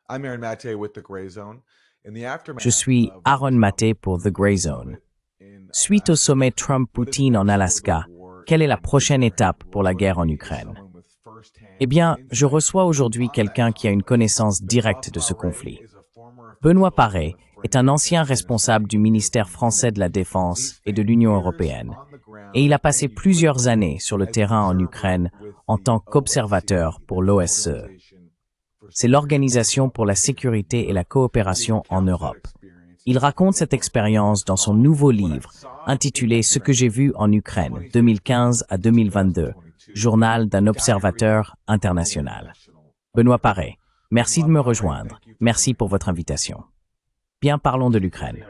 I'm Aaron Mate with the Gray Zone. In the Je aftermath suis of Aaron the Maté Trump pour The Grey Zone. in Suite au sommet Alaska, what is the Trump-Poutine en next Alaska, order of war quelle est la in prochaine Ukraine? étape pour la Joining guerre en me is Ukraine? someone with Eh first-hand bien, je insight reçois aujourd'hui on that quelqu'un qui a une conflict. connaissance directe de Benoît ce Paré conflit. is a former Benoît official in Paré the est un French ancien Defense responsable du Ministry here ministère from français de la Québec. Défense He's et de spent l'Union years européenne, on the et il ground a in passé plusieurs Ukraine années sur le as an terrain en observer Ukraine with en the tant OSCE, qu'observateur pour that's the l'OSCE. Organization for C'est Security and l'Organisation pour la Cooperation in sécurité et la Europe. He coopération en recounts that Europe. experience Il in his raconte new cette book expérience dans son called nouveau What I livre, Saw intitulé in Ce que j'ai vu en Ukraine, 2015 2015 à to 2022, 2022, journal d'un Diary observateur of an international. International Benoît Observer. Paré, merci de Benoît me Paré, rejoindre. thank you for Merci joining pour us. votre invitation. Bien, parlons de l'Ukraine.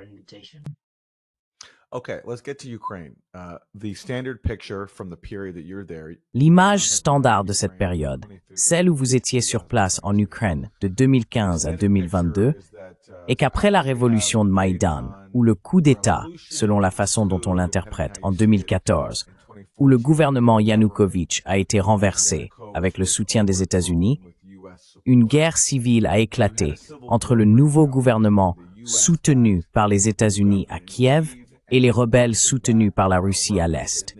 Okay, let's get to Ukraine. The standard picture from the period that you're there. L'image standard de cette période, celle où vous étiez sur place en Ukraine de 2015 à 2022, est qu'après la révolution de Maïdan, ou le coup d'État, selon la façon dont on l'interprète, en 2014, où le gouvernement Yanukovych a été renversé avec le soutien des États-Unis, une guerre civile a éclaté entre le nouveau gouvernement soutenu par les États-Unis à Kiev et les rebelles soutenus par la Russie à l'Est,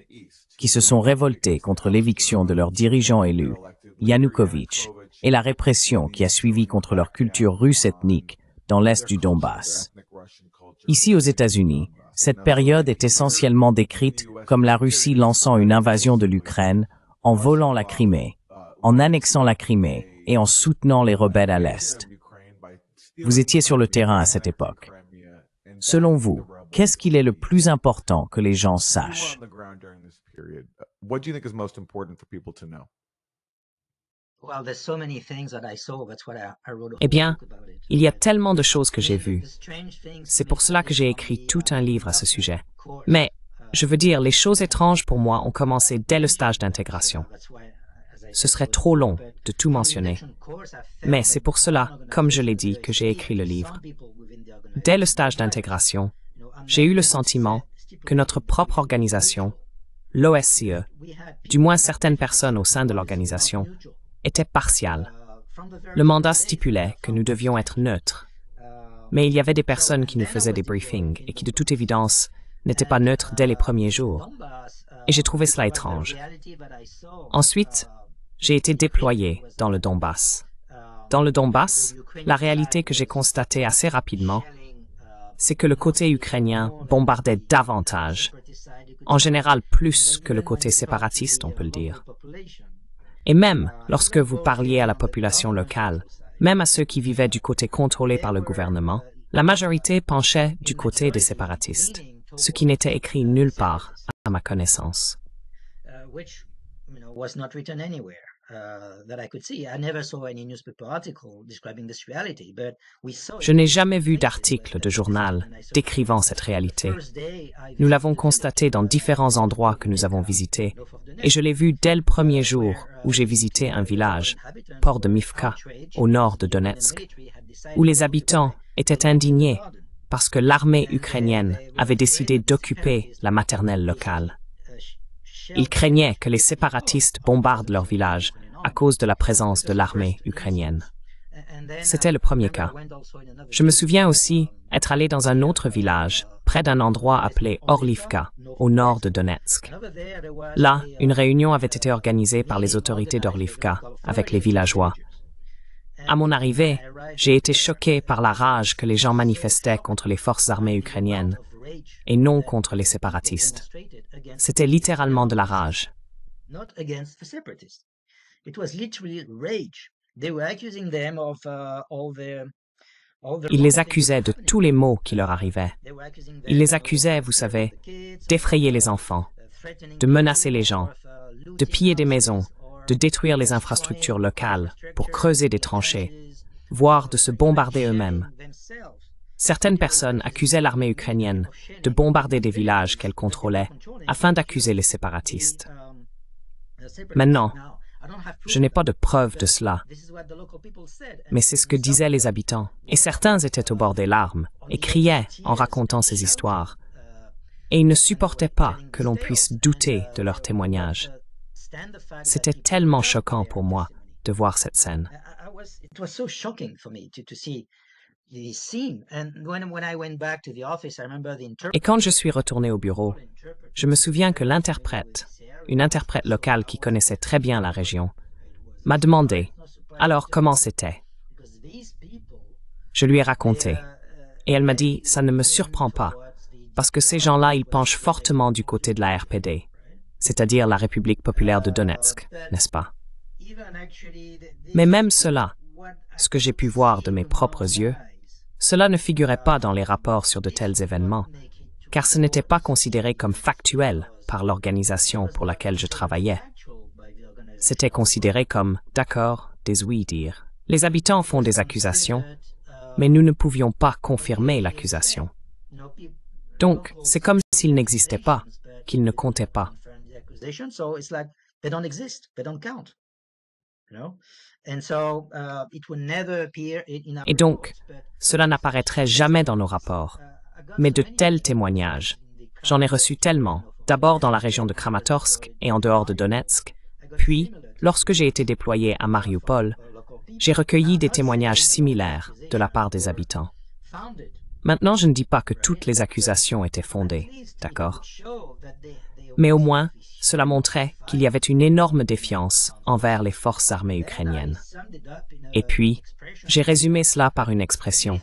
qui se sont révoltés contre l'éviction de leur dirigeant élu, Yanukovych, et la répression qui a suivi contre leur culture russe ethnique dans l'Est du Donbass. Ici aux États-Unis, cette période est essentiellement décrite comme la Russie lançant une invasion de l'Ukraine en volant la Crimée, en annexant la Crimée et en soutenant les rebelles à l'Est. Vous étiez sur le terrain à cette époque. Selon vous, qu'est-ce qu'il est le plus important que les gens sachent? What do you think is most important for people to know? Eh bien, il y a tellement de choses que j'ai vues. C'est pour cela que j'ai écrit tout un livre à ce sujet. Mais, je veux dire, les choses étranges pour moi ont commencé dès le stage d'intégration. Ce serait trop long de tout mentionner. Mais c'est pour cela, comme je l'ai dit, que j'ai écrit le livre. Dès le stage d'intégration, j'ai eu le sentiment que notre propre organisation, l'OSCE, du moins certaines personnes au sein de l'organisation, était partiale. Le mandat stipulait que nous devions être neutres. Mais il y avait des personnes qui nous faisaient des briefings et qui, de toute évidence, n'étaient pas neutres dès les premiers jours. Et j'ai trouvé cela étrange. Ensuite, j'ai été déployé dans le Donbass. Dans le Donbass, la réalité que j'ai constatée assez rapidement, c'est que le côté ukrainien bombardait davantage, en général plus que le côté séparatiste, on peut le dire. Et même lorsque vous parliez à la population locale, même à ceux qui vivaient du côté contrôlé par le gouvernement, la majorité penchait du côté des séparatistes, ce qui n'était écrit nulle part à ma connaissance. Je n'ai jamais vu d'article de journal décrivant cette réalité. Nous l'avons constaté dans différents endroits que nous avons visités, et je l'ai vu dès le premier jour où j'ai visité un village, port de Mivka, au nord de Donetsk, où les habitants étaient indignés parce que l'armée ukrainienne avait décidé d'occuper la maternelle locale. Ils craignaient que les séparatistes bombardent leur village à cause de la présence de l'armée ukrainienne. C'était le premier cas. Je me souviens aussi être allé dans un autre village, près d'un endroit appelé Orlivka, au nord de Donetsk. Là, une réunion avait été organisée par les autorités d'Orlivka avec les villageois. À mon arrivée, j'ai été choqué par la rage que les gens manifestaient contre les forces armées ukrainiennes et non contre les séparatistes. C'était littéralement de la rage. Ils les accusaient de tous les maux qui leur arrivaient. Ils les accusaient, vous savez, d'effrayer les enfants, de menacer les gens, de piller des maisons, de détruire les infrastructures locales pour creuser des tranchées, voire de se bombarder eux-mêmes. Certaines personnes accusaient l'armée ukrainienne de bombarder des villages qu'elle contrôlait afin d'accuser les séparatistes. Maintenant, je n'ai pas de preuves de cela, mais c'est ce que disaient les habitants, et certains étaient au bord des larmes et criaient en racontant ces histoires, et ils ne supportaient pas que l'on puisse douter de leurs témoignages. C'était tellement choquant pour moi de voir cette scène. It was so shocking for me to see this scene. And when I went back to the office, I remember the Et quand je suis retourné au bureau, je me souviens que l'interprète, une interprète locale qui connaissait très bien la région, m'a demandé alors comment c'était. Je lui ai raconté, et elle m'a dit ça ne me surprend pas, parce que ces gens-là, ils penchent fortement du côté de la RPD, c'est-à-dire la République populaire de Donetsk, n'est-ce pas? Mais même cela, ce que j'ai pu voir de mes propres yeux, cela ne figurait pas dans les rapports sur de tels événements, car ce n'était pas considéré comme factuel par l'organisation pour laquelle je travaillais. C'était considéré comme, d'accord, des oui-dire. Les habitants font des accusations, mais nous ne pouvions pas confirmer l'accusation. Donc, c'est comme s'il n'existait pas, qu'il ne comptait pas. Et donc, cela n'apparaîtrait jamais dans nos rapports. Mais de tels témoignages, j'en ai reçu tellement, d'abord dans la région de Kramatorsk et en dehors de Donetsk, puis, lorsque j'ai été déployé à Mariupol, j'ai recueilli des témoignages similaires de la part des habitants. Maintenant, je ne dis pas que toutes les accusations étaient fondées, d'accord? Mais au moins, cela montrait qu'il y avait une énorme défiance envers les forces armées ukrainiennes. Et puis, j'ai résumé cela par une expression.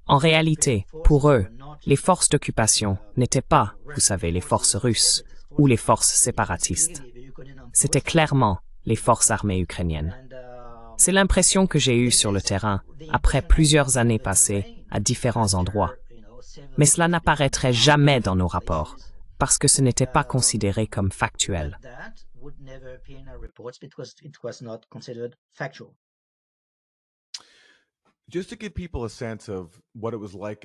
En réalité, pour eux, les forces d'occupation n'étaient pas, vous savez, les forces russes ou les forces séparatistes. C'était clairement les forces armées ukrainiennes. C'est l'impression que j'ai eue sur le terrain après plusieurs années passées à différents endroits. Mais cela n'apparaîtrait jamais dans nos rapports, parce que ce n'était pas considéré comme factuel.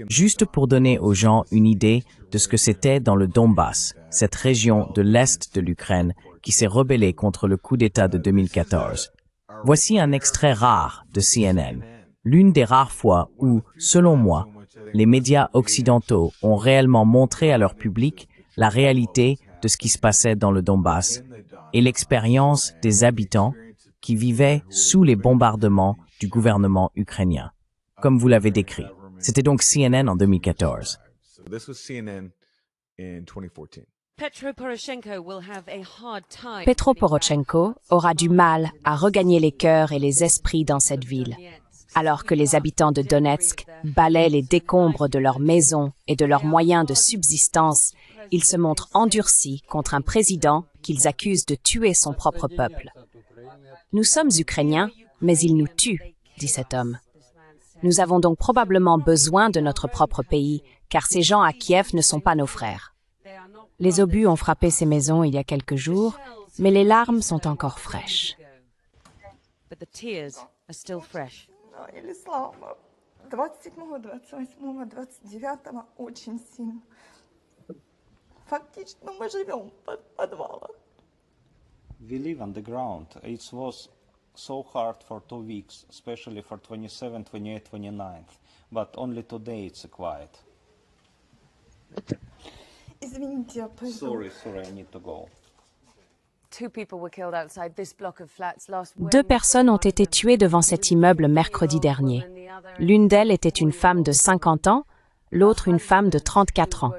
Juste pour donner aux gens une idée de ce que c'était dans le Donbass, cette région de l'Est de l'Ukraine qui s'est rebellée contre le coup d'État de 2014. Voici un extrait rare de CNN, l'une des rares fois où, selon moi, les médias occidentaux ont réellement montré à leur public la réalité de ce qui se passait dans le Donbass et l'expérience des habitants qui vivaient sous les bombardements du gouvernement ukrainien, comme vous l'avez décrit. C'était donc CNN en 2014. Petro Poroshenko aura du mal à regagner les cœurs et les esprits dans cette ville, alors que les habitants de Donetsk balaient les décombres de leurs maisons et de leurs moyens de subsistance. Ils se montrent endurcis contre un président qu'ils accusent de tuer son propre peuple. « Nous sommes Ukrainiens, mais ils nous tuent », dit cet homme. Nous avons donc probablement besoin de notre propre pays, car ces gens à Kiev ne sont pas nos frères. Les obus ont frappé ces maisons il y a quelques jours, mais les larmes sont encore fraîches. We live underground. It was so hard for 2 weeks, especially for 27, 28, 29th. But only today it's quiet. Sorry, I need to go. 2 personnes ont été tuées devant cet immeuble mercredi dernier. L'une d'elles était une femme de 50 ans, l'autre une femme de 34 ans.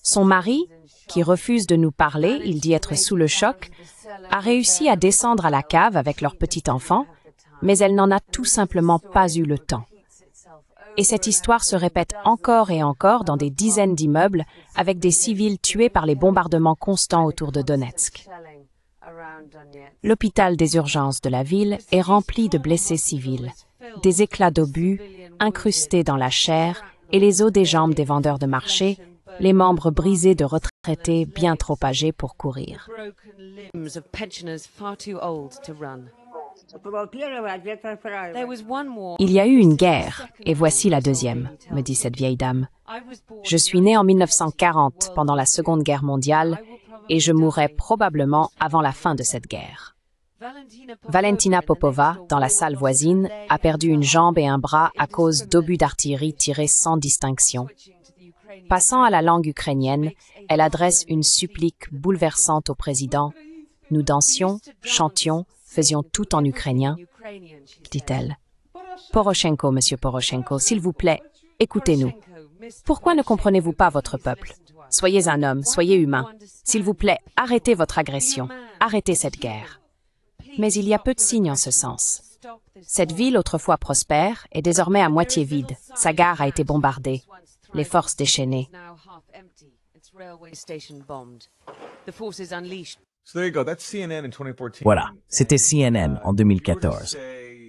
Son mari, qui refuse de nous parler, il dit être sous le choc, a réussi à descendre à la cave avec leur petit enfant, mais elle n'en a tout simplement pas eu le temps. Et cette histoire se répète encore et encore dans des dizaines d'immeubles avec des civils tués par les bombardements constants autour de Donetsk. L'hôpital des urgences de la ville est rempli de blessés civils, des éclats d'obus incrustés dans la chair et les os des jambes des vendeurs de marché, les membres brisés de retraités bien trop âgés pour courir. Il y a eu une guerre, et voici la deuxième, me dit cette vieille dame. Je suis née en 1940, pendant la Seconde Guerre mondiale, et je mourrai probablement avant la fin de cette guerre. Valentina Popova, dans la salle voisine, a perdu une jambe et un bras à cause d'obus d'artillerie tirés sans distinction. Passant à la langue ukrainienne, elle adresse une supplique bouleversante au président. Nous dansions, chantions, faisions tout en ukrainien, dit-elle. Poroshenko, monsieur Poroshenko, s'il vous plaît, écoutez-nous. Pourquoi ne comprenez-vous pas votre peuple? Soyez un homme, soyez humain. S'il vous plaît, arrêtez votre agression, arrêtez cette guerre. Mais il y a peu de signes en ce sens. Cette ville, autrefois prospère, est désormais à moitié vide. Sa gare a été bombardée. Les forces déchaînées. Voilà, c'était CNN en 2014.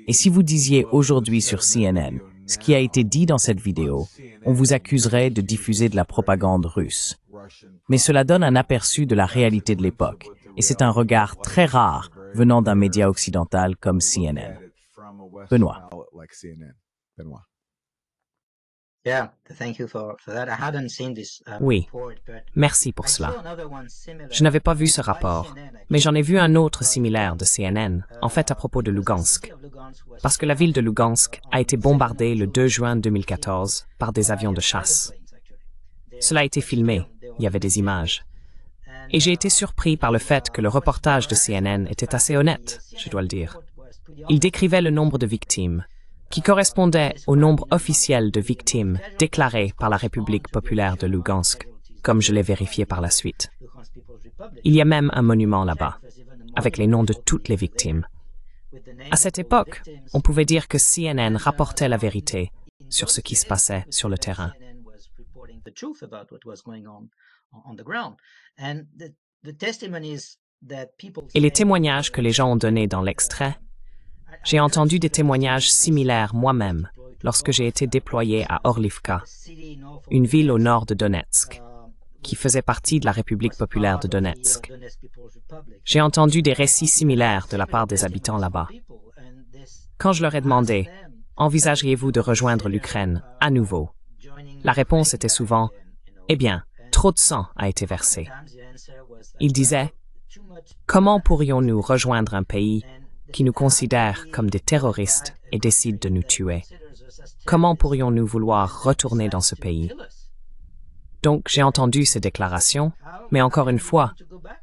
Et si vous disiez aujourd'hui sur CNN ce qui a été dit dans cette vidéo, on vous accuserait de diffuser de la propagande russe. Mais cela donne un aperçu de la réalité de l'époque, et c'est un regard très rare venant d'un média occidental comme CNN. Benoît. Oui, merci pour cela. Je n'avais pas vu ce rapport, mais j'en ai vu un autre similaire de CNN, en fait à propos de Lugansk. Parce que la ville de Lugansk a été bombardée le 2 juin 2014 par des avions de chasse. Cela a été filmé, il y avait des images. Et j'ai été surpris par le fait que le reportage de CNN était assez honnête, je dois le dire. Il décrivait le nombre de victimes, qui correspondait au nombre officiel de victimes déclarées par la République populaire de Lugansk, comme je l'ai vérifié par la suite. Il y a même un monument là-bas, avec les noms de toutes les victimes. À cette époque, on pouvait dire que CNN rapportait la vérité sur ce qui se passait sur le terrain. Et les témoignages que les gens ont donnés dans l'extrait, j'ai entendu des témoignages similaires moi-même lorsque j'ai été déployé à Orlivka, une ville au nord de Donetsk, qui faisait partie de la République populaire de Donetsk. J'ai entendu des récits similaires de la part des habitants là-bas. Quand je leur ai demandé « Envisageriez-vous de rejoindre l'Ukraine à nouveau ?» La réponse était souvent « Eh bien, trop de sang a été versé. » Ils disaient « Comment pourrions-nous rejoindre un pays qui nous considère comme des terroristes et décide de nous tuer? Comment pourrions-nous vouloir retourner dans ce pays? » Donc, j'ai entendu ces déclarations, mais encore une fois,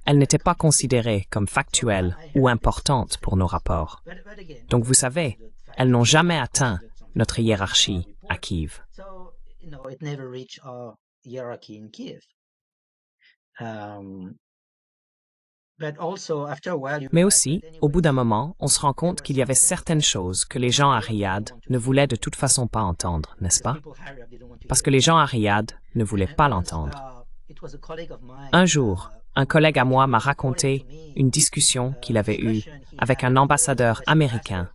elles n'étaient pas considérées comme factuelles ou importantes pour nos rapports. Donc, vous savez, elles n'ont jamais atteint notre hiérarchie à Kiev. Mais aussi, au bout d'un moment, on se rend compte qu'il y avait certaines choses que les gens à Riyad ne voulaient de toute façon pas entendre, n'est-ce pas? Parce que les gens à Riyad ne voulaient pas l'entendre. Un jour, un collègue à moi m'a raconté une discussion qu'il avait eue avec un ambassadeur américain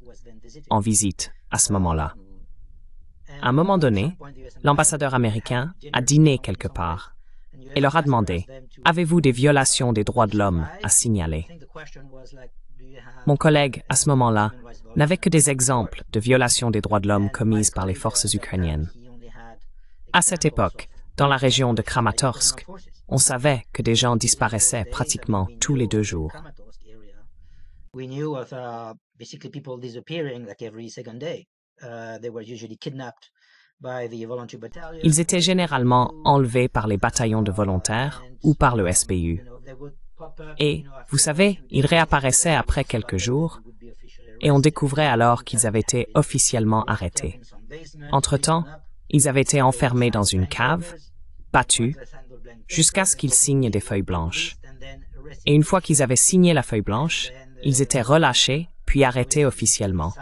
en visite à ce moment-là. À un moment donné, l'ambassadeur américain a dîné quelque part et leur a demandé « Avez-vous des violations des droits de l'homme à signaler ?» Mon collègue, à ce moment-là, n'avait que des exemples de violations des droits de l'homme commises par les forces ukrainiennes. À cette époque, dans la région de Kramatorsk, on savait que des gens disparaissaient pratiquement tous les 2 jours. Ils étaient généralement enlevés par les bataillons de volontaires ou par le SBU. Et, vous savez, ils réapparaissaient après quelques jours et on découvrait alors qu'ils avaient été officiellement arrêtés. Entre-temps, ils avaient été enfermés dans une cave, battus, jusqu'à ce qu'ils signent des feuilles blanches. Et une fois qu'ils avaient signé la feuille blanche, ils étaient relâchés puis arrêtés officiellement.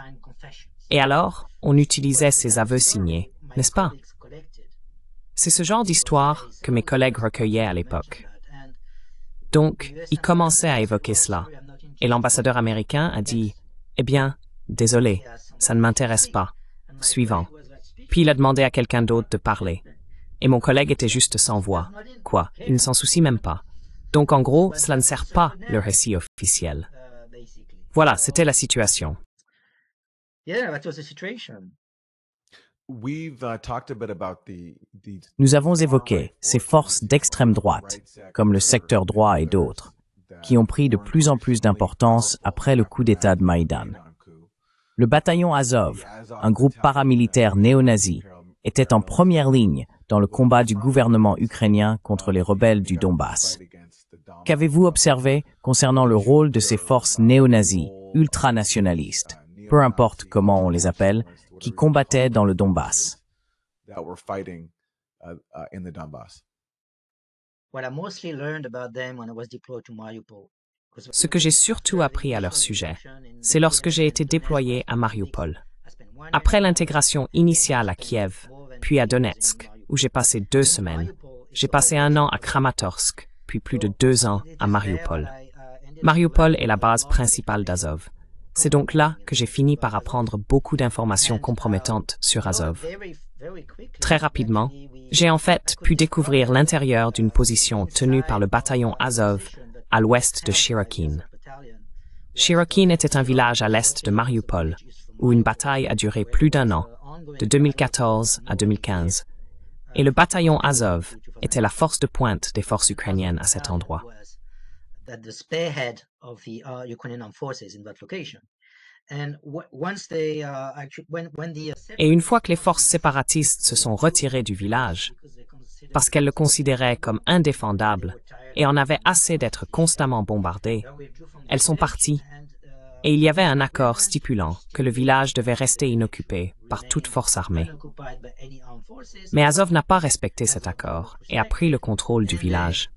Et alors, on utilisait ces aveux signés, n'est-ce pas? C'est ce genre d'histoire que mes collègues recueillaient à l'époque. Donc, ils commençaient à évoquer cela. Et l'ambassadeur américain a dit « Eh bien, désolé, ça ne m'intéresse pas. Suivant. » Puis il a demandé à quelqu'un d'autre de parler. Et mon collègue était juste sans voix. Quoi? Il ne s'en soucie même pas. Donc, en gros, cela ne sert pas le récit officiel. Voilà, c'était la situation. Nous avons évoqué ces forces d'extrême droite, comme le secteur droit et d'autres, qui ont pris de plus en plus d'importance après le coup d'État de Maïdan. Le bataillon Azov, un groupe paramilitaire néo-nazi, était en première ligne dans le combat du gouvernement ukrainien contre les rebelles du Donbass. Qu'avez-vous observé concernant le rôle de ces forces néo-nazies ultranationalistes peu importe comment on les appelle, qui combattaient dans le Donbass. Ce que j'ai surtout appris à leur sujet, c'est lorsque j'ai été déployé à Mariupol. Après l'intégration initiale à Kiev, puis à Donetsk, où j'ai passé 2 semaines, j'ai passé 1 an à Kramatorsk, puis plus de 2 ans à Mariupol. Mariupol est la base principale d'Azov. C'est donc là que j'ai fini par apprendre beaucoup d'informations compromettantes sur Azov. Très rapidement, j'ai en fait pu découvrir l'intérieur d'une position tenue par le bataillon Azov à l'ouest de Shirokin. Shirokin était un village à l'est de Mariupol, où une bataille a duré plus d'1 an, de 2014 à 2015, et le bataillon Azov était la force de pointe des forces ukrainiennes à cet endroit. Et une fois que les forces séparatistes se sont retirées du village, parce qu'elles le considéraient comme indéfendable et en avaient assez d'être constamment bombardées, elles sont parties, et il y avait un accord stipulant que le village devait rester inoccupé par toute force armée. Mais Azov n'a pas respecté cet accord et a pris le contrôle du village.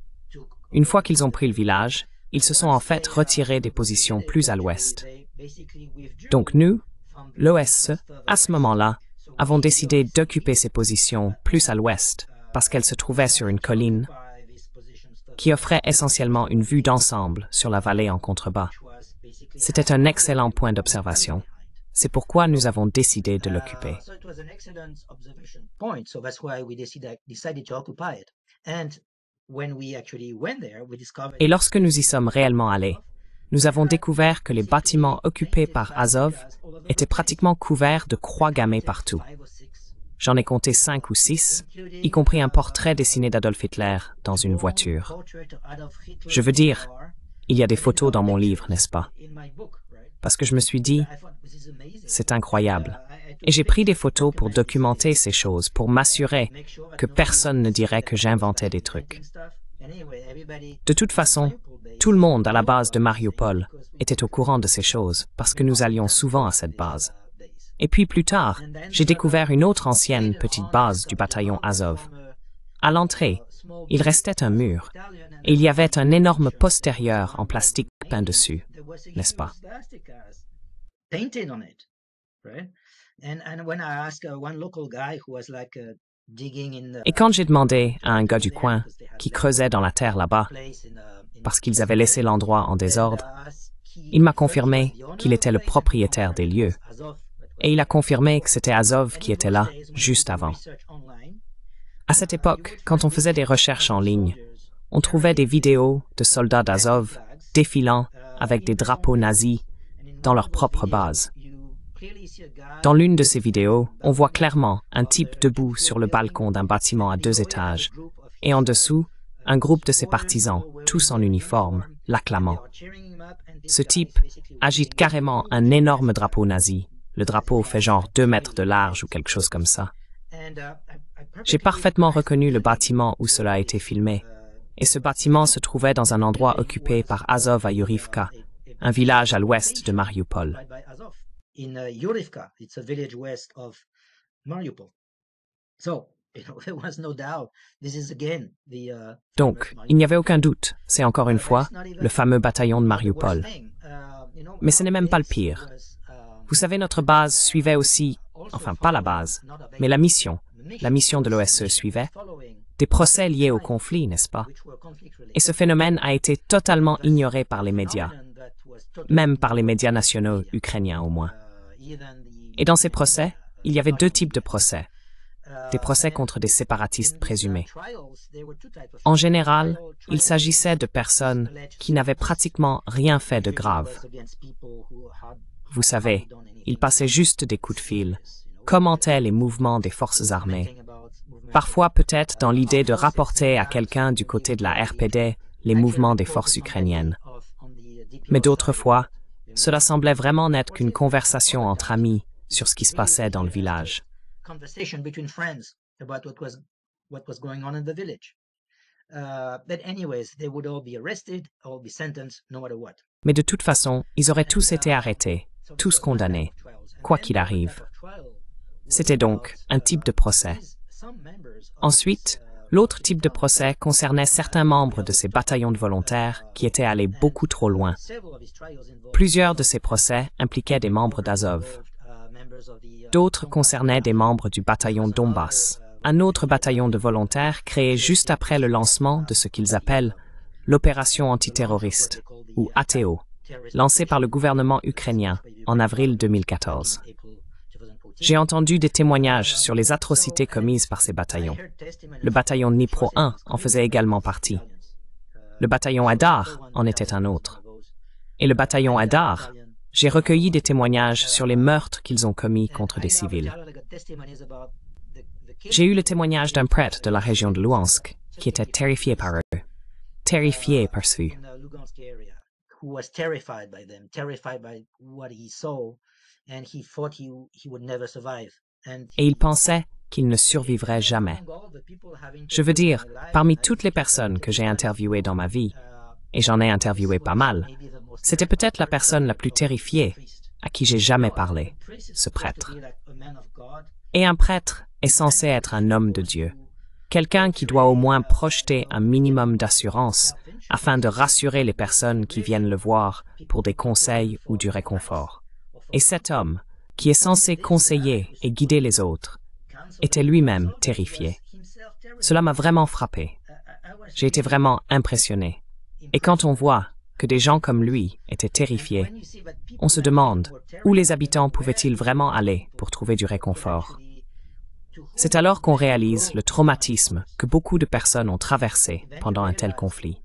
Une fois qu'ils ont pris le village, ils se sont en fait retirés des positions plus à l'ouest. Donc nous, l'OSE, à ce moment-là, avons décidé d'occuper ces positions plus à l'ouest parce qu'elles se trouvaient sur une colline qui offrait essentiellement une vue d'ensemble sur la vallée en contrebas. C'était un excellent point d'observation. C'est pourquoi nous avons décidé de l'occuper. Et lorsque nous y sommes réellement allés, nous avons découvert que les bâtiments occupés par Azov étaient pratiquement couverts de croix gammées partout. J'en ai compté 5 ou 6, y compris un portrait dessiné d'Adolf Hitler dans une voiture. Je veux dire, il y a des photos dans mon livre, n'est-ce pas? Parce que je me suis dit, c'est incroyable. Et j'ai pris des photos pour documenter ces choses, pour m'assurer que personne ne dirait que j'inventais des trucs. De toute façon, tout le monde à la base de Mariupol était au courant de ces choses, parce que nous allions souvent à cette base. Et puis plus tard, j'ai découvert une autre ancienne petite base du bataillon Azov. À l'entrée, il restait un mur, et il y avait un énorme postérieur en plastique peint dessus, n'est-ce pas? Et quand j'ai demandé à un gars du coin qui creusait dans la terre là-bas, parce qu'ils avaient laissé l'endroit en désordre, il m'a confirmé qu'il était le propriétaire des lieux. Et il a confirmé que c'était Azov qui était là juste avant. À cette époque, quand on faisait des recherches en ligne, on trouvait des vidéos de soldats d'Azov défilant avec des drapeaux nazis dans leur propre base. Dans l'une de ces vidéos, on voit clairement un type debout sur le balcon d'un bâtiment à 2 étages, et en dessous, un groupe de ses partisans, tous en uniforme, l'acclamant. Ce type agite carrément un énorme drapeau nazi. Le drapeau fait genre 2 mètres de large ou quelque chose comme ça. J'ai parfaitement reconnu le bâtiment où cela a été filmé, et ce bâtiment se trouvait dans un endroit occupé par Azov à Yurivka, un village à l'ouest de Mariupol. Donc, il n'y avait aucun doute, c'est encore une fois le fameux bataillon de Mariupol. Mais ce n'est même pas le pire. Vous savez, notre base suivait aussi, enfin pas la base, mais la mission de l'OSE suivait, des procès liés au conflit, n'est-ce pas? Et ce phénomène a été totalement ignoré par les médias, même par les médias nationaux ukrainiens au moins. Et dans ces procès, il y avait 2 types de procès. Des procès contre des séparatistes présumés. En général, il s'agissait de personnes qui n'avaient pratiquement rien fait de grave. Vous savez, ils passaient juste des coups de fil, commentaient les mouvements des forces armées. Parfois peut-être dans l'idée de rapporter à quelqu'un du côté de la RPD les mouvements des forces ukrainiennes. Mais d'autres fois, cela semblait vraiment n'être qu'une conversation entre amis sur ce qui se passait dans le village. Mais de toute façon, ils auraient tous été arrêtés, tous condamnés, quoi qu'il arrive. C'était donc un type de procès. Ensuite, l'autre type de procès concernait certains membres de ces bataillons de volontaires qui étaient allés beaucoup trop loin. Plusieurs de ces procès impliquaient des membres d'Azov. D'autres concernaient des membres du bataillon Donbass, un autre bataillon de volontaires créé juste après le lancement de ce qu'ils appellent l'opération antiterroriste, ou ATO, lancée par le gouvernement ukrainien en avril 2014. J'ai entendu des témoignages sur les atrocités commises par ces bataillons. Le bataillon Dnipro 1 en faisait également partie. Le bataillon Hadar en était un autre. Et le bataillon Hadar, j'ai recueilli des témoignages sur les meurtres qu'ils ont commis contre des civils. J'ai eu le témoignage d'un prêtre de la région de Luhansk qui était terrifié par eux, terrifié par ceux. Et il pensait qu'il ne survivrait jamais. Je veux dire, parmi toutes les personnes que j'ai interviewées dans ma vie, et j'en ai interviewé pas mal, c'était peut-être la personne la plus terrifiée à qui j'ai jamais parlé, ce prêtre. Et un prêtre est censé être un homme de Dieu, quelqu'un qui doit au moins projeter un minimum d'assurance afin de rassurer les personnes qui viennent le voir pour des conseils ou du réconfort. Et cet homme, qui est censé conseiller et guider les autres, était lui-même terrifié. Cela m'a vraiment frappé. J'ai été vraiment impressionné. Et quand on voit que des gens comme lui étaient terrifiés, on se demande où les habitants pouvaient-ils vraiment aller pour trouver du réconfort. C'est alors qu'on réalise le traumatisme que beaucoup de personnes ont traversé pendant un tel conflit.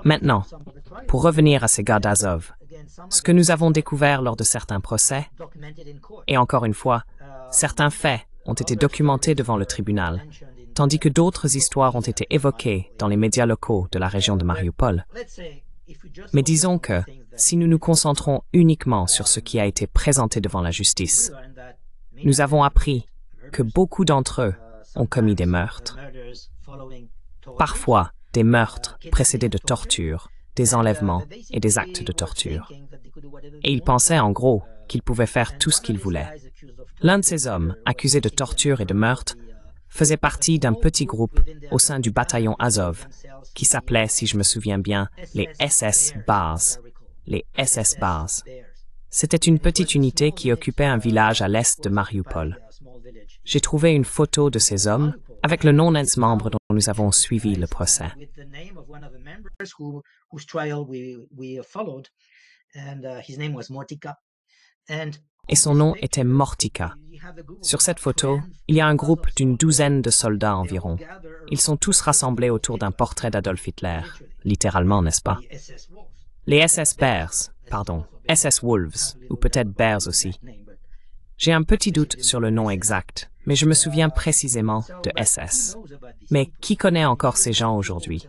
Maintenant, pour revenir à ces gars d'Azov, ce que nous avons découvert lors de certains procès, et encore une fois, certains faits ont été documentés devant le tribunal, tandis que d'autres histoires ont été évoquées dans les médias locaux de la région de Mariupol. Mais disons que, si nous nous concentrons uniquement sur ce qui a été présenté devant la justice, nous avons appris que beaucoup d'entre eux ont commis des meurtres. Parfois, des meurtres précédés de tortures, des enlèvements et des actes de torture. Et ils pensaient en gros qu'ils pouvaient faire tout ce qu'ils voulaient. L'un de ces hommes, accusés de torture et de meurtre, faisait partie d'un petit groupe au sein du bataillon Azov, qui s'appelait, si je me souviens bien, les SS Bars. Les SS Bars. C'était une petite unité qui occupait un village à l'est de Mariupol. J'ai trouvé une photo de ces hommes avec le nom d'un membre dont nous avons suivi le procès. Et son nom était Mortika. Sur cette photo, il y a un groupe d'une douzaine de soldats environ. Ils sont tous rassemblés autour d'un portrait d'Adolf Hitler, littéralement, n'est-ce pas? Les SS Bears, SS Wolves, ou peut-être Bears aussi. J'ai un petit doute sur le nom exact, mais je me souviens précisément de SS. Mais qui connaît encore ces gens aujourd'hui?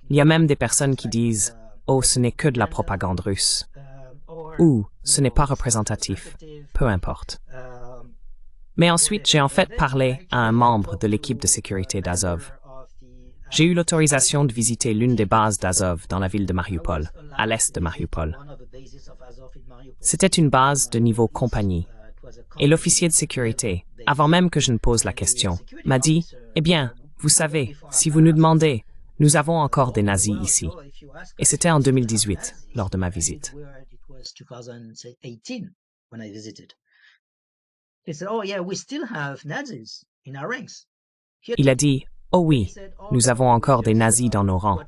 Il y a même des personnes qui disent « Oh, ce n'est que de la propagande russe » ou « Ce n'est pas représentatif », peu importe. Mais ensuite, j'ai en fait parlé à un membre de l'équipe de sécurité d'Azov. J'ai eu l'autorisation de visiter l'une des bases d'Azov dans la ville de Mariupol, à l'est de Mariupol. C'était une base de niveau compagnie. Et l'officier de sécurité, avant même que je ne pose la question, m'a dit « Eh bien, vous savez, si vous nous demandez, nous avons encore des nazis ici. » Et c'était en 2018, lors de ma visite. Il a dit « Oh oui, nous avons encore des nazis dans nos rangs. »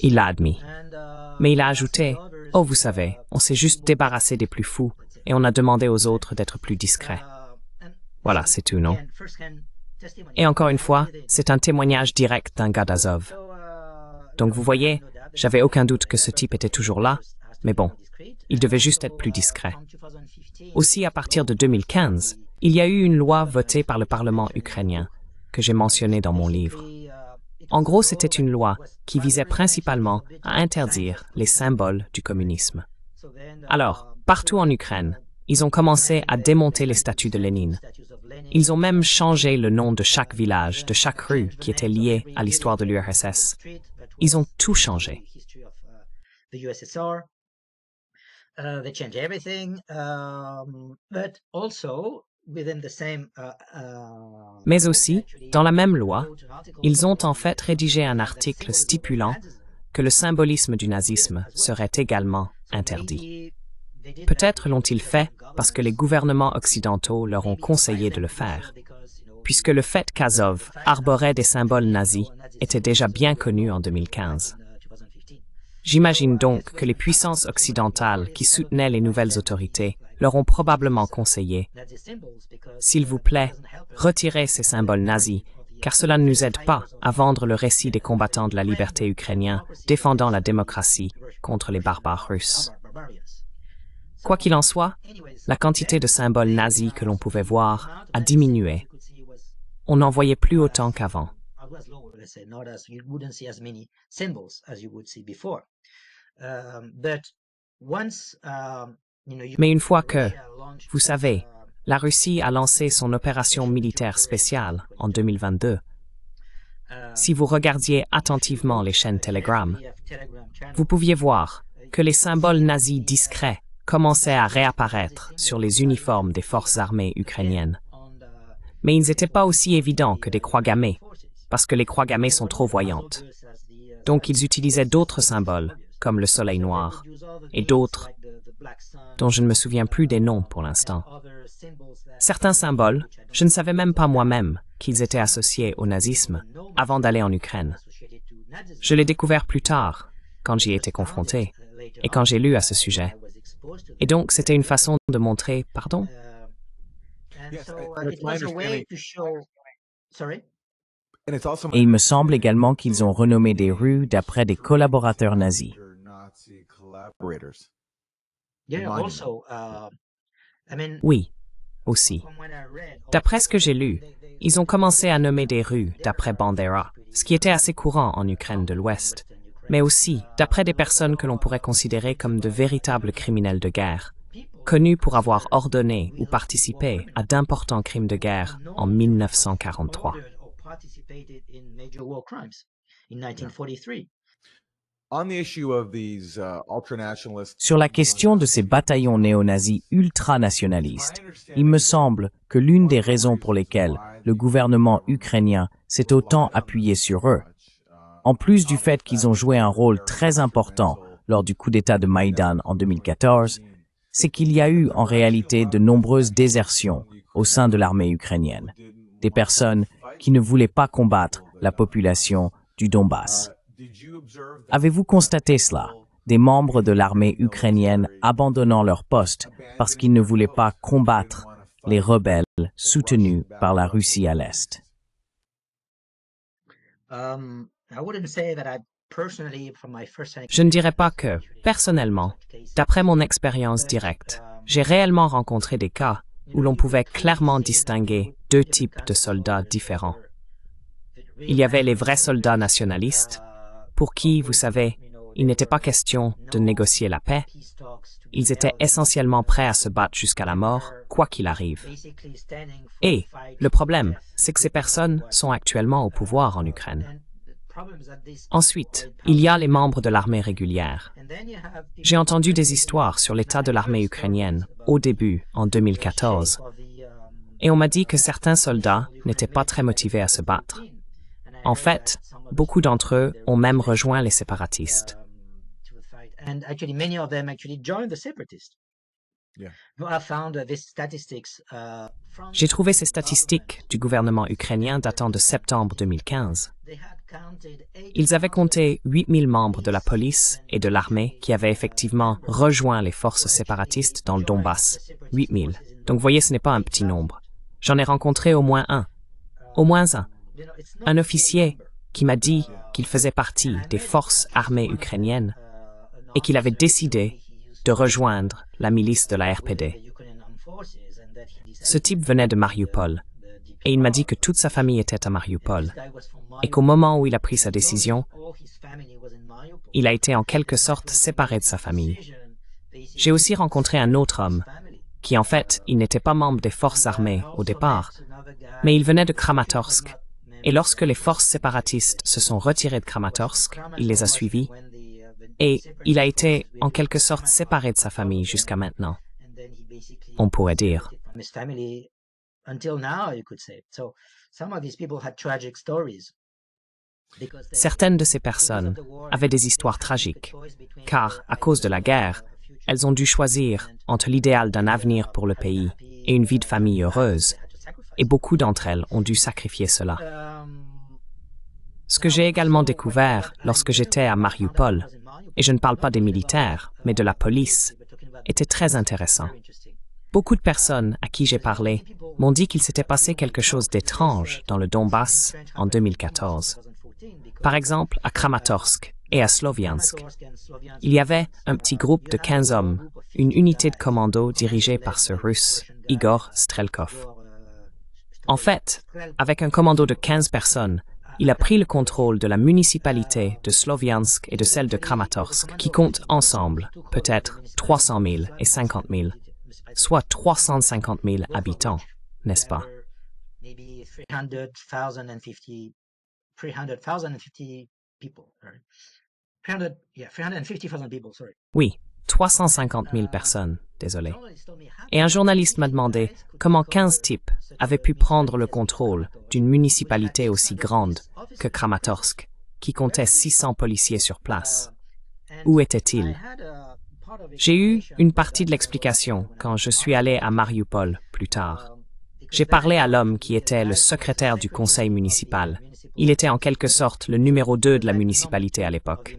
Il l'a admis. Mais il a ajouté « Oh, vous savez, on s'est juste débarrassé des plus fous et on a demandé aux autres d'être plus discrets. » Voilà, c'est tout, non? Et encore une fois, c'est un témoignage direct d'un gars d'Azov. Donc vous voyez, j'avais aucun doute que ce type était toujours là, mais bon, il devait juste être plus discret. Aussi, à partir de 2015, il y a eu une loi votée par le Parlement ukrainien, que j'ai mentionnée dans mon livre. En gros, c'était une loi qui visait principalement à interdire les symboles du communisme. Alors, partout en Ukraine, ils ont commencé à démonter les statues de Lénine. Ils ont même changé le nom de chaque village, de chaque rue qui était liée à l'histoire de l'URSS. Ils ont tout changé. They changed everything, but also within the same. Mais aussi, dans la même loi, ils ont en fait rédigé un article stipulant que le symbolisme du nazisme serait également interdit. Peut-être l'ont-ils fait parce que les gouvernements occidentaux leur ont conseillé de le faire, puisque le fait qu'Azov arborait des symboles nazis était déjà bien connu en 2015. J'imagine donc que les puissances occidentales qui soutenaient les nouvelles autorités leur ont probablement conseillé « S'il vous plaît, retirez ces symboles nazis, car cela ne nous aide pas à vendre le récit des combattants de la liberté ukrainiens défendant la démocratie contre les barbares russes. » Quoi qu'il en soit, la quantité de symboles nazis que l'on pouvait voir a diminué. On n'en voyait plus autant qu'avant. Mais une fois que, vous savez, la Russie a lancé son opération militaire spéciale en 2022, si vous regardiez attentivement les chaînes Telegram, vous pouviez voir que les symboles nazis discrets commençaient à réapparaître sur les uniformes des forces armées ukrainiennes. Mais ils n'étaient pas aussi évidents que des croix gammées, parce que les croix gammées sont trop voyantes. Donc ils utilisaient d'autres symboles, comme le soleil noir, et d'autres, dont je ne me souviens plus des noms pour l'instant. Certains symboles, je ne savais même pas moi-même qu'ils étaient associés au nazisme avant d'aller en Ukraine. Je l'ai découvert plus tard, quand j'y étais confronté, et quand j'ai lu à ce sujet. Et donc, c'était une façon de montrer pardon. Et il me semble également qu'ils ont renommé des rues d'après des collaborateurs nazis. Oui, aussi. D'après ce que j'ai lu, ils ont commencé à nommer des rues d'après Bandera, ce qui était assez courant en Ukraine de l'Ouest, mais aussi d'après des personnes que l'on pourrait considérer comme de véritables criminels de guerre, connus pour avoir ordonné ou participé à d'importants crimes de guerre en 1943. Sur la question de ces bataillons néo-nazis ultranationalistes, il me semble que l'une des raisons pour lesquelles le gouvernement ukrainien s'est autant appuyé sur eux, en plus du fait qu'ils ont joué un rôle très important lors du coup d'État de Maïdan en 2014, c'est qu'il y a eu en réalité de nombreuses désertions au sein de l'armée ukrainienne, des personnes qui ne voulaient pas combattre la population du Donbass. Avez-vous constaté cela, des membres de l'armée ukrainienne abandonnant leur poste parce qu'ils ne voulaient pas combattre les rebelles soutenus par la Russie à l'Est? Je ne dirais pas que, personnellement, d'après mon expérience directe, j'ai réellement rencontré des cas où l'on pouvait clairement distinguer deux types de soldats différents. Il y avait les vrais soldats nationalistes, pour qui, vous savez, il n'était pas question de négocier la paix. Ils étaient essentiellement prêts à se battre jusqu'à la mort, quoi qu'il arrive. Et le problème, c'est que ces personnes sont actuellement au pouvoir en Ukraine. Ensuite, il y a les membres de l'armée régulière. J'ai entendu des histoires sur l'état de l'armée ukrainienne au début, en 2014. Et on m'a dit que certains soldats n'étaient pas très motivés à se battre. En fait, beaucoup d'entre eux ont même rejoint les séparatistes. J'ai trouvé ces statistiques du gouvernement ukrainien datant de septembre 2015. Ils avaient compté 8000 membres de la police et de l'armée qui avaient effectivement rejoint les forces séparatistes dans le Donbass. 8000. Donc, vous voyez, ce n'est pas un petit nombre. J'en ai rencontré au moins un. Au moins un. Un officier qui m'a dit qu'il faisait partie des forces armées ukrainiennes et qu'il avait décidé de rejoindre la milice de la RPD. Ce type venait de Mariupol et il m'a dit que toute sa famille était à Mariupol et qu'au moment où il a pris sa décision, il a été en quelque sorte séparé de sa famille. J'ai aussi rencontré un autre homme qui en fait, il n'était pas membre des forces armées au départ, mais il venait de Kramatorsk. Et lorsque les forces séparatistes se sont retirées de Kramatorsk, il les a suivis. Et il a été, en quelque sorte, séparé de sa famille jusqu'à maintenant, on pourrait dire. Certaines de ces personnes avaient des histoires tragiques, car, à cause de la guerre, elles ont dû choisir entre l'idéal d'un avenir pour le pays et une vie de famille heureuse, et beaucoup d'entre elles ont dû sacrifier cela. Ce que j'ai également découvert lorsque j'étais à Mariupol, et je ne parle pas des militaires, mais de la police, était très intéressant. Beaucoup de personnes à qui j'ai parlé m'ont dit qu'il s'était passé quelque chose d'étrange dans le Donbass en 2014. Par exemple, à Kramatorsk et à Sloviansk, il y avait un petit groupe de 15 hommes, une unité de commando dirigée par ce Russe, Igor Strelkov. En fait, avec un commando de 15 personnes, il a pris le contrôle de la municipalité de Sloviansk et de celle de Kramatorsk, qui comptent ensemble peut-être 300 000 et 50 000, soit 350 000 habitants, n'est-ce pas? Oui, 350 000 personnes, désolé. Et un journaliste m'a demandé comment 15 types avaient pu prendre le contrôle d'une municipalité aussi grande que Kramatorsk, qui comptait 600 policiers sur place. Où étaient-ils? J'ai eu une partie de l'explication quand je suis allé à Mariupol plus tard. J'ai parlé à l'homme qui était le secrétaire du conseil municipal. Il était en quelque sorte le numéro 2 de la municipalité à l'époque.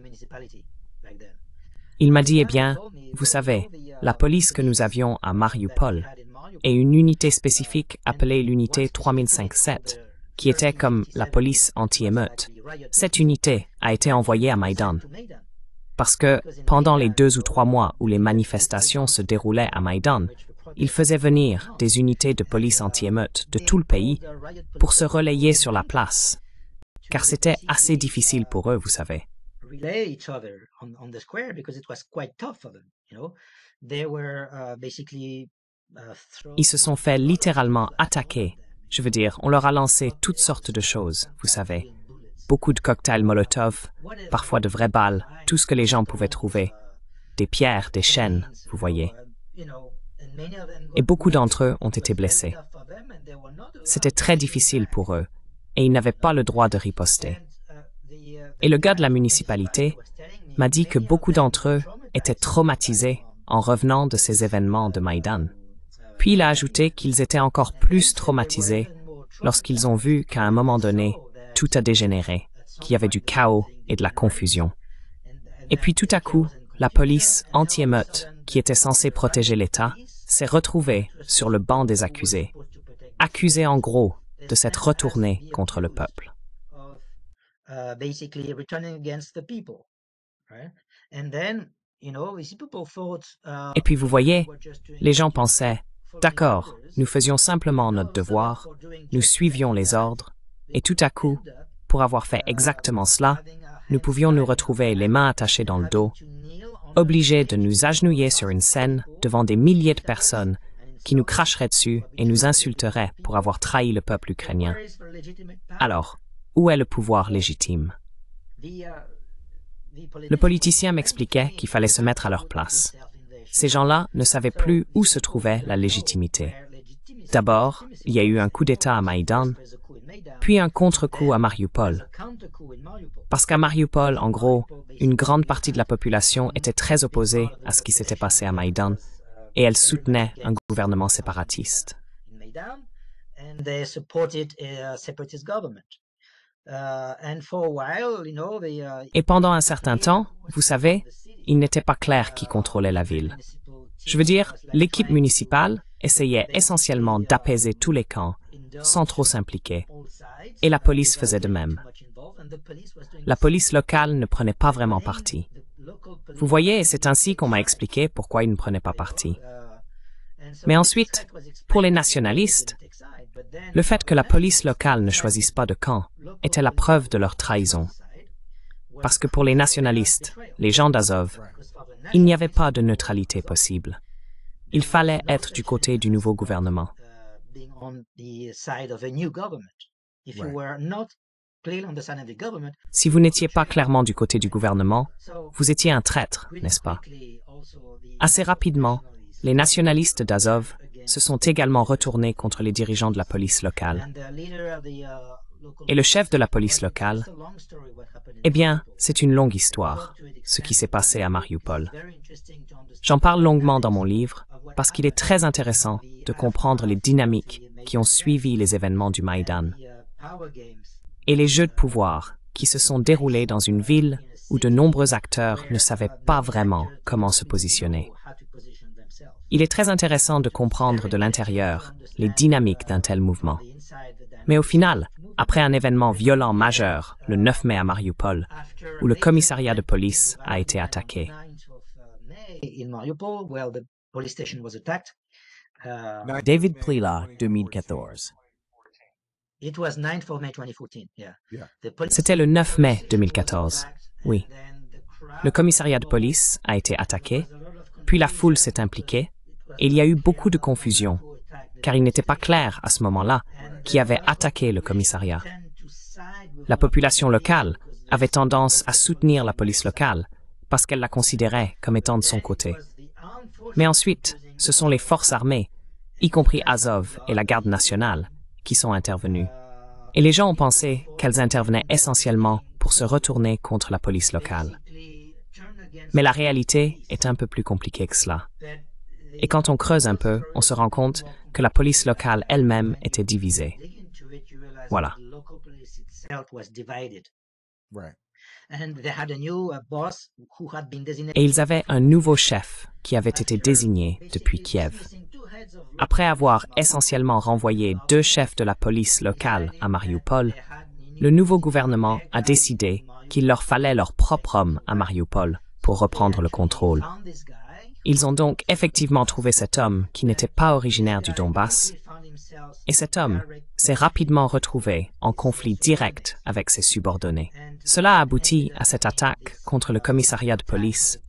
Il m'a dit, eh bien, vous savez, la police que nous avions à Mariupol est une unité spécifique appelée l'unité 3057, qui était comme la police anti-émeute. Cette unité a été envoyée à Maïdan. Parce que pendant les 2 ou 3 mois où les manifestations se déroulaient à Maïdan, ils faisaient venir des unités de police anti-émeute de tout le pays pour se relayer sur la place, car c'était assez difficile pour eux, vous savez. Ils se sont fait littéralement attaquer. Je veux dire, on leur a lancé toutes sortes de choses, vous savez. Beaucoup de cocktails Molotov, parfois de vraies balles, tout ce que les gens pouvaient trouver. Des pierres, des chaînes, vous voyez. Et beaucoup d'entre eux ont été blessés. C'était très difficile pour eux, et ils n'avaient pas le droit de riposter. Et le gars de la municipalité m'a dit que beaucoup d'entre eux étaient traumatisés en revenant de ces événements de Maïdan. Puis il a ajouté qu'ils étaient encore plus traumatisés lorsqu'ils ont vu qu'à un moment donné, tout a dégénéré, qu'il y avait du chaos et de la confusion. Et puis tout à coup, la police anti-émeute, qui était censée protéger l'État, s'est retrouvée sur le banc des accusés, accusée en gros de s'être retournée contre le peuple. Et puis vous voyez, les gens pensaient, d'accord, nous faisions simplement notre devoir, nous suivions les ordres, et tout à coup, pour avoir fait exactement cela, nous pouvions nous retrouver les mains attachées dans le dos, obligés de nous agenouiller sur une scène devant des milliers de personnes qui nous cracheraient dessus et nous insulteraient pour avoir trahi le peuple ukrainien. Alors, où est le pouvoir légitime? Le politicien m'expliquait qu'il fallait se mettre à leur place. Ces gens-là ne savaient plus où se trouvait la légitimité. D'abord, il y a eu un coup d'État à Maïdan, puis un contre-coup à Mariupol. Parce qu'à Mariupol, en gros, une grande partie de la population était très opposée à ce qui s'était passé à Maïdan, et elle soutenait un gouvernement séparatiste. Et pendant un certain temps, vous savez, il n'était pas clair qui contrôlait la ville. Je veux dire, l'équipe municipale essayait essentiellement d'apaiser tous les camps, sans trop s'impliquer. Et la police faisait de même. La police locale ne prenait pas vraiment parti. Vous voyez, c'est ainsi qu'on m'a expliqué pourquoi ils ne prenaient pas parti. Mais ensuite, pour les nationalistes, le fait que la police locale ne choisisse pas de camp était la preuve de leur trahison. Parce que pour les nationalistes, les gens d'Azov, il n'y avait pas de neutralité possible. Il fallait être du côté du nouveau gouvernement. being on the side of a new government. If you Right. were not clearly on the side of the government, Si vous n'étiez pas clairement du côté du gouvernement, so vous étiez un traître, pretty n'est-ce pas? quickly also the Assez rapidement, les nationalistes d'Azov se sont également retournés contre les dirigeants de la police locale. and the leader of the local Et le chef de la police locale, It's a long story what happened in eh bien, Mariupol. c'est une longue histoire, ce qui s'est passé à Mariupol. Very interesting to understand J'en parle longuement dans mon livre parce qu'il est très intéressant de comprendre les dynamiques qui ont suivi les événements du Maïdan power games et les jeux de pouvoir qui se sont déroulés dans une ville où de nombreux acteurs ne savaient pas vraiment comment se positionner. how to position themselves. Il est très intéressant de comprendre de l'intérieur les dynamiques d'un tel mouvement. The inside the dynamic. Mais au final, après un événement violent majeur le 9 mai à Mariupol, After où le a commissariat de major police a event été on attaqué. 9th of May in Mariupol, well, the police station was attacked. David Plila, 2014. It was 9th of May 2014, yeah. Yeah. The police C'était le 9 mai station was 2014. attacked, Oui. and then the crowd Le commissariat de police a été attaqué, was a lot of puis la foule confusion. s'est impliquée, It was et il y a eu beaucoup de confusion, who attacked the car il n'était pas clair à ce moment-là qui avait attaqué le commissariat. tend to side with La population locale avait tendance à soutenir la police locale parce qu'elle la considérait comme étant de son côté. the armed forces Mais ensuite, ce sont les forces armées, y compris Azov et la garde nationale, qui sont intervenues. Et les gens ont pensé qu'elles intervenaient essentiellement pour se retourner contre la police locale. basically turned against Mais la réalité est un peu plus compliquée que cela. that Et quand on creuse un peu, on se rend compte que la police locale elle-même était divisée. dig into it, you realize Voilà. that the local police itself was divided. Right. And they had a new boss who had been designated. Et ils avaient un nouveau chef qui avait été désigné depuis Kiev. Après avoir essentiellement renvoyé 2 chefs de la police locale à Mariupol, le nouveau gouvernement a décidé qu'il leur fallait leur propre homme à Mariupol pour reprendre le contrôle. Ils ont donc effectivement trouvé cet homme qui n'était pas originaire du Donbass, et cet homme s'est rapidement retrouvé en conflit direct avec ses subordonnés. Cela a abouti à cette attaque contre le commissariat de police,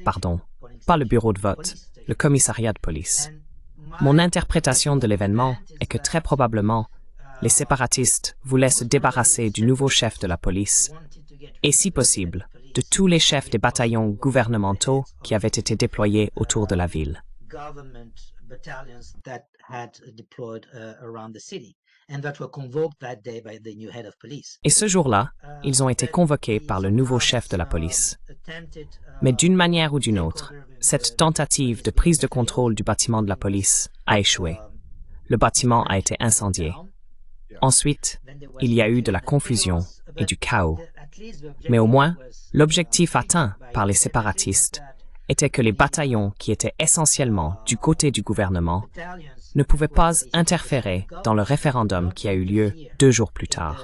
pardon, pas le bureau de vote, le commissariat de police. Mon interprétation de l'événement est que très probablement, les séparatistes voulaient se débarrasser du nouveau chef de la police et, si possible, de tous les chefs des bataillons gouvernementaux qui avaient été déployés autour de la ville. Government battalions that had deployed around the city and that were convoked that day by the new head of police. Et ce jour-là, ils ont été convoqués par le nouveau chef de la police. Mais d'une manière ou d'une autre, cette tentative de prise de contrôle du bâtiment de la police a échoué. Le bâtiment a été incendié. Ensuite, il y a eu de la confusion et du chaos. Mais au moins, l'objectif atteint par les séparatistes était que les bataillons qui étaient essentiellement du côté du gouvernement ne pouvaient pas interférer dans le référendum qui a eu lieu 2 jours plus tard.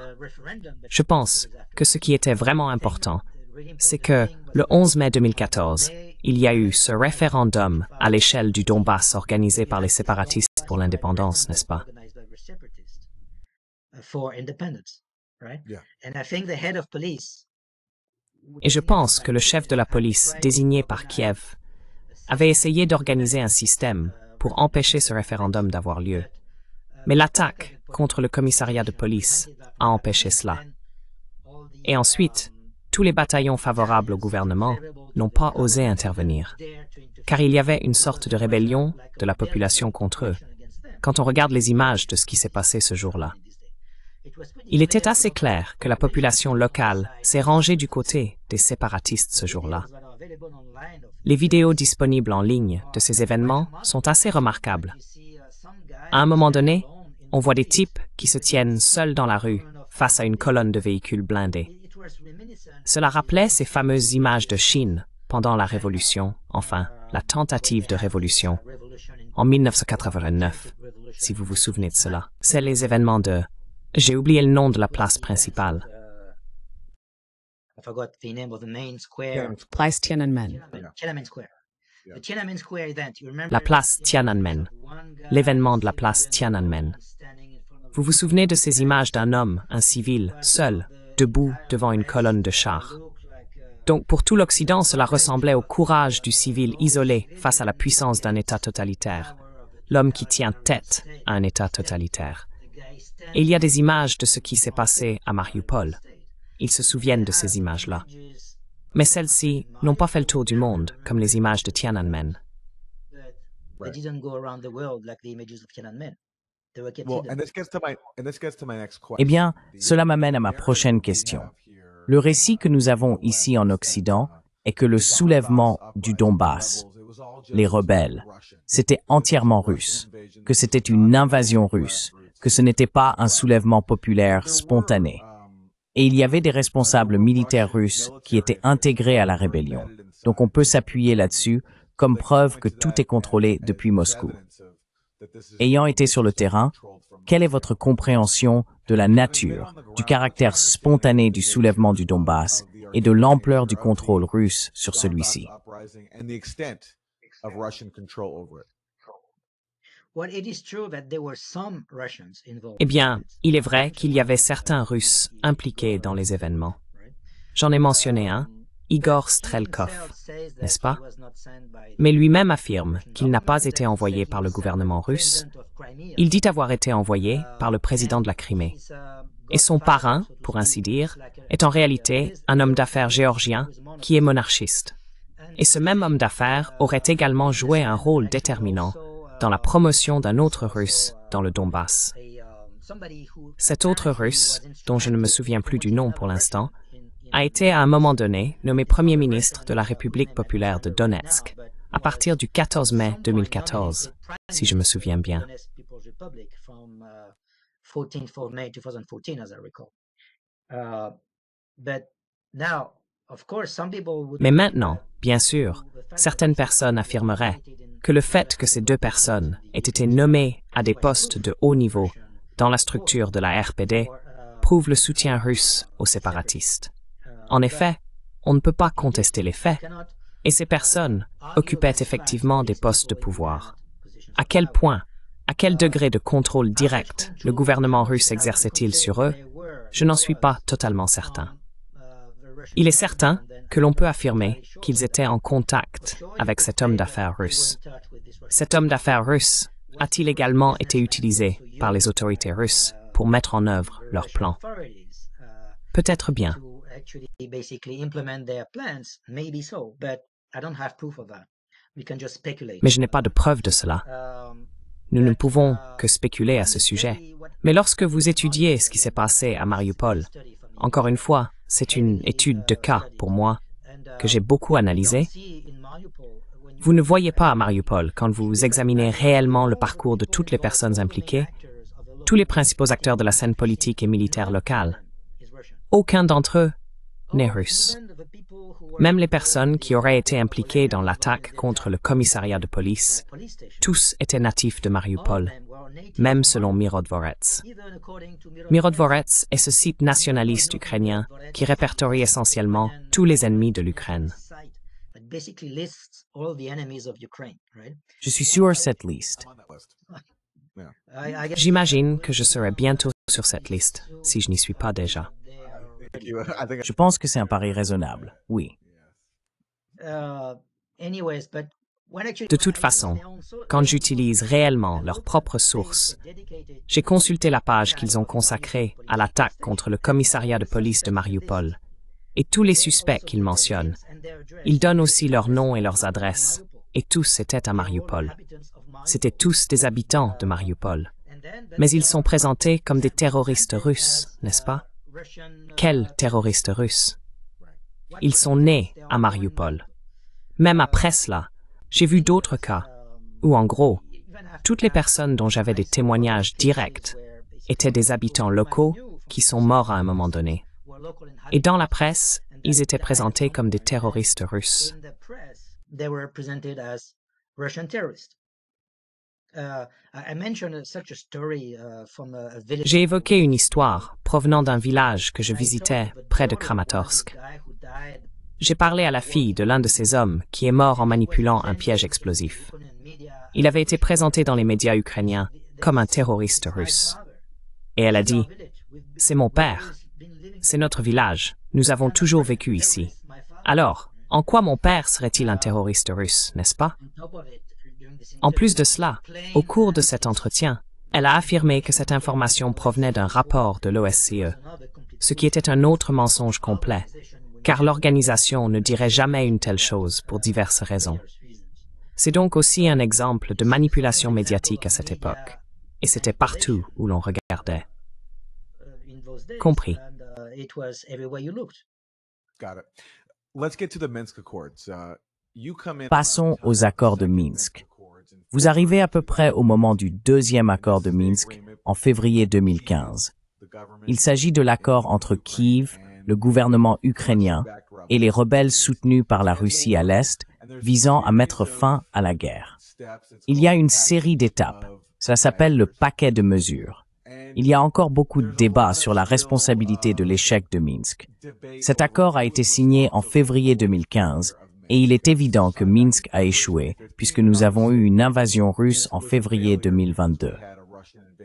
Je pense que ce qui était vraiment important, c'est que le 11 mai 2014, il y a eu ce référendum à l'échelle du Donbass organisé par les séparatistes pour l'indépendance, n'est-ce pas? For independence, right? Yeah. And I think the head of police Et je pense que le chef de la police désigné par Kiev avait essayé d'organiser un système pour empêcher ce référendum d'avoir lieu. Mais l'attaque contre le commissariat de police a empêché cela. Et ensuite, tous les bataillons favorables au gouvernement n'ont pas osé intervenir, car il y avait une sorte de rébellion de la population contre eux, quand on regarde les images de ce qui s'est passé ce jour-là. Il était assez clair que la population locale s'est rangée du côté des séparatistes ce jour-là. Les vidéos disponibles en ligne de ces événements sont assez remarquables. À un moment donné, on voit des types qui se tiennent seuls dans la rue face à une colonne de véhicules blindés. Cela rappelait ces fameuses images de Chine pendant la Révolution, enfin, la tentative de révolution, en 1989, si vous vous souvenez de cela. C'est les événements de... J'ai oublié le nom de la place principale. I forgot the name of the main square. Place Tiananmen. Tiananmen Square. The Tiananmen Square event, you remember? La place Tiananmen. L'événement de la place Tiananmen. Vous vous souvenez de ces images d'un homme, un civil, seul, debout devant une colonne de chars. Donc pour tout l'Occident, cela ressemblait au courage du civil isolé face à la puissance d'un État totalitaire, l'homme qui tient tête à un État totalitaire. Et il y a des images de ce qui s'est passé à Mariupol. Ils se souviennent de ces images-là. Mais celles-ci n'ont pas fait le tour du monde, comme les images de Tiananmen. They didn't go around the world like the images of Tiananmen. They were kept Well, hidden. and this gets to my next question. Eh bien, cela m'amène à ma prochaine question. Le récit que nous avons ici en Occident est que le soulèvement du Donbass, les rebelles, c'était entièrement russe, que c'était une invasion russe, que ce n'était pas un soulèvement populaire spontané. Et il y avait des responsables militaires russes qui étaient intégrés à la rébellion. Donc on peut s'appuyer là-dessus comme preuve que tout est contrôlé depuis Moscou. Ayant été sur le terrain, quelle est votre compréhension de la nature, du caractère spontané du soulèvement du Donbass et de l'ampleur du contrôle russe sur celui-ci? Well, it is true that there were some Russians involved. Eh bien, il est vrai qu'il y avait certains Russes impliqués dans les événements. J'en ai mentionné un, Igor Strelkov, n'est-ce pas? Mais lui-même affirme qu'il n'a pas été envoyé par le gouvernement russe. Il dit avoir été envoyé par le président de la Crimée. Et son parrain, pour ainsi dire, est en réalité un homme d'affaires géorgien qui est monarchiste. Et ce même homme d'affaires aurait également joué un rôle déterminant dans la promotion d'un autre Russe dans le Donbass. Cet autre Russe, dont je ne me souviens plus du nom pour l'instant, a été à un moment donné nommé Premier ministre de la République populaire de Donetsk à partir du 14 mai 2014, si je me souviens bien. Mais maintenant, bien sûr, certaines personnes affirmeraient que le fait que ces deux personnes aient été nommées à des postes de haut niveau dans la structure de la RPD prouve le soutien russe aux séparatistes. En effet, on ne peut pas contester les faits, et ces personnes occupaient effectivement des postes de pouvoir. À quel point, à quel degré de contrôle direct le gouvernement russe exerçait-il sur eux, je n'en suis pas totalement certain. Il est certain que l'on peut affirmer qu'ils étaient en contact avec cet homme d'affaires russe. Cet homme d'affaires russe a-t-il également été utilisé par les autorités russes pour mettre en œuvre leurs plans? Peut-être bien. Mais je n'ai pas de preuve de cela. Nous ne pouvons que spéculer à ce sujet. Mais lorsque vous étudiez ce qui s'est passé à Mariupol, encore une fois, c'est une étude de cas pour moi que j'ai beaucoup analysée. Vous ne voyez pas à Mariupol, quand vous examinez réellement le parcours de toutes les personnes impliquées, tous les principaux acteurs de la scène politique et militaire locale. Aucun d'entre eux n'est russe. Même les personnes qui auraient été impliquées dans l'attaque contre le commissariat de police, tous étaient natifs de Mariupol, même selon Mirodvorets. Mirodvorets est ce site nationaliste ukrainien qui répertorie essentiellement tous les ennemis de l'Ukraine. Je suis sur cette liste. J'imagine que je serai bientôt sur cette liste, si je n'y suis pas déjà. Je pense que c'est un pari raisonnable, oui. De toute façon, quand j'utilise réellement leurs propres sources, j'ai consulté la page qu'ils ont consacrée à l'attaque contre le commissariat de police de Mariupol et tous les suspects qu'ils mentionnent. Ils donnent aussi leurs noms et leurs adresses, et tous étaient à Mariupol. C'étaient tous des habitants de Mariupol. Mais ils sont présentés comme des terroristes russes, n'est-ce pas? Quels terroristes russes? Ils sont nés à Mariupol. Même après cela, j'ai vu d'autres cas où, en gros, toutes les personnes dont j'avais des témoignages directs étaient des habitants locaux qui sont morts à un moment donné. Et dans la presse, ils étaient présentés comme des terroristes russes. J'ai évoqué une histoire provenant d'un village que je visitais près de Kramatorsk. J'ai parlé à la fille de l'un de ces hommes qui est mort en manipulant un piège explosif. Il avait été présenté dans les médias ukrainiens comme un terroriste russe. Et elle a dit, « C'est mon père. C'est notre village. Nous avons toujours vécu ici. Alors, en quoi mon père serait-il un terroriste russe, n'est-ce pas? En plus de cela, au cours de cet entretien, elle a affirmé que cette information provenait d'un rapport de l'OSCE, ce qui était un autre mensonge complet, car l'organisation ne dirait jamais une telle chose pour diverses raisons. C'est donc aussi un exemple de manipulation médiatique à cette époque, et c'était partout où l'on regardait. Compris. Got it. Let's get to the Minsk Accords. You come in Passons aux accords de Minsk. Vous arrivez à peu près au moment du deuxième accord de Minsk, en février 2015. Il s'agit de l'accord entre Kiev, le gouvernement ukrainien, et les rebelles soutenus par la Russie à l'Est, visant à mettre fin à la guerre. Il y a une série d'étapes. Cela s'appelle le paquet de mesures. Il y a encore beaucoup de débats sur la responsabilité de l'échec de Minsk. Cet accord a été signé en février 2015 et il est évident que Minsk a échoué puisque nous avons eu une invasion russe en février 2022.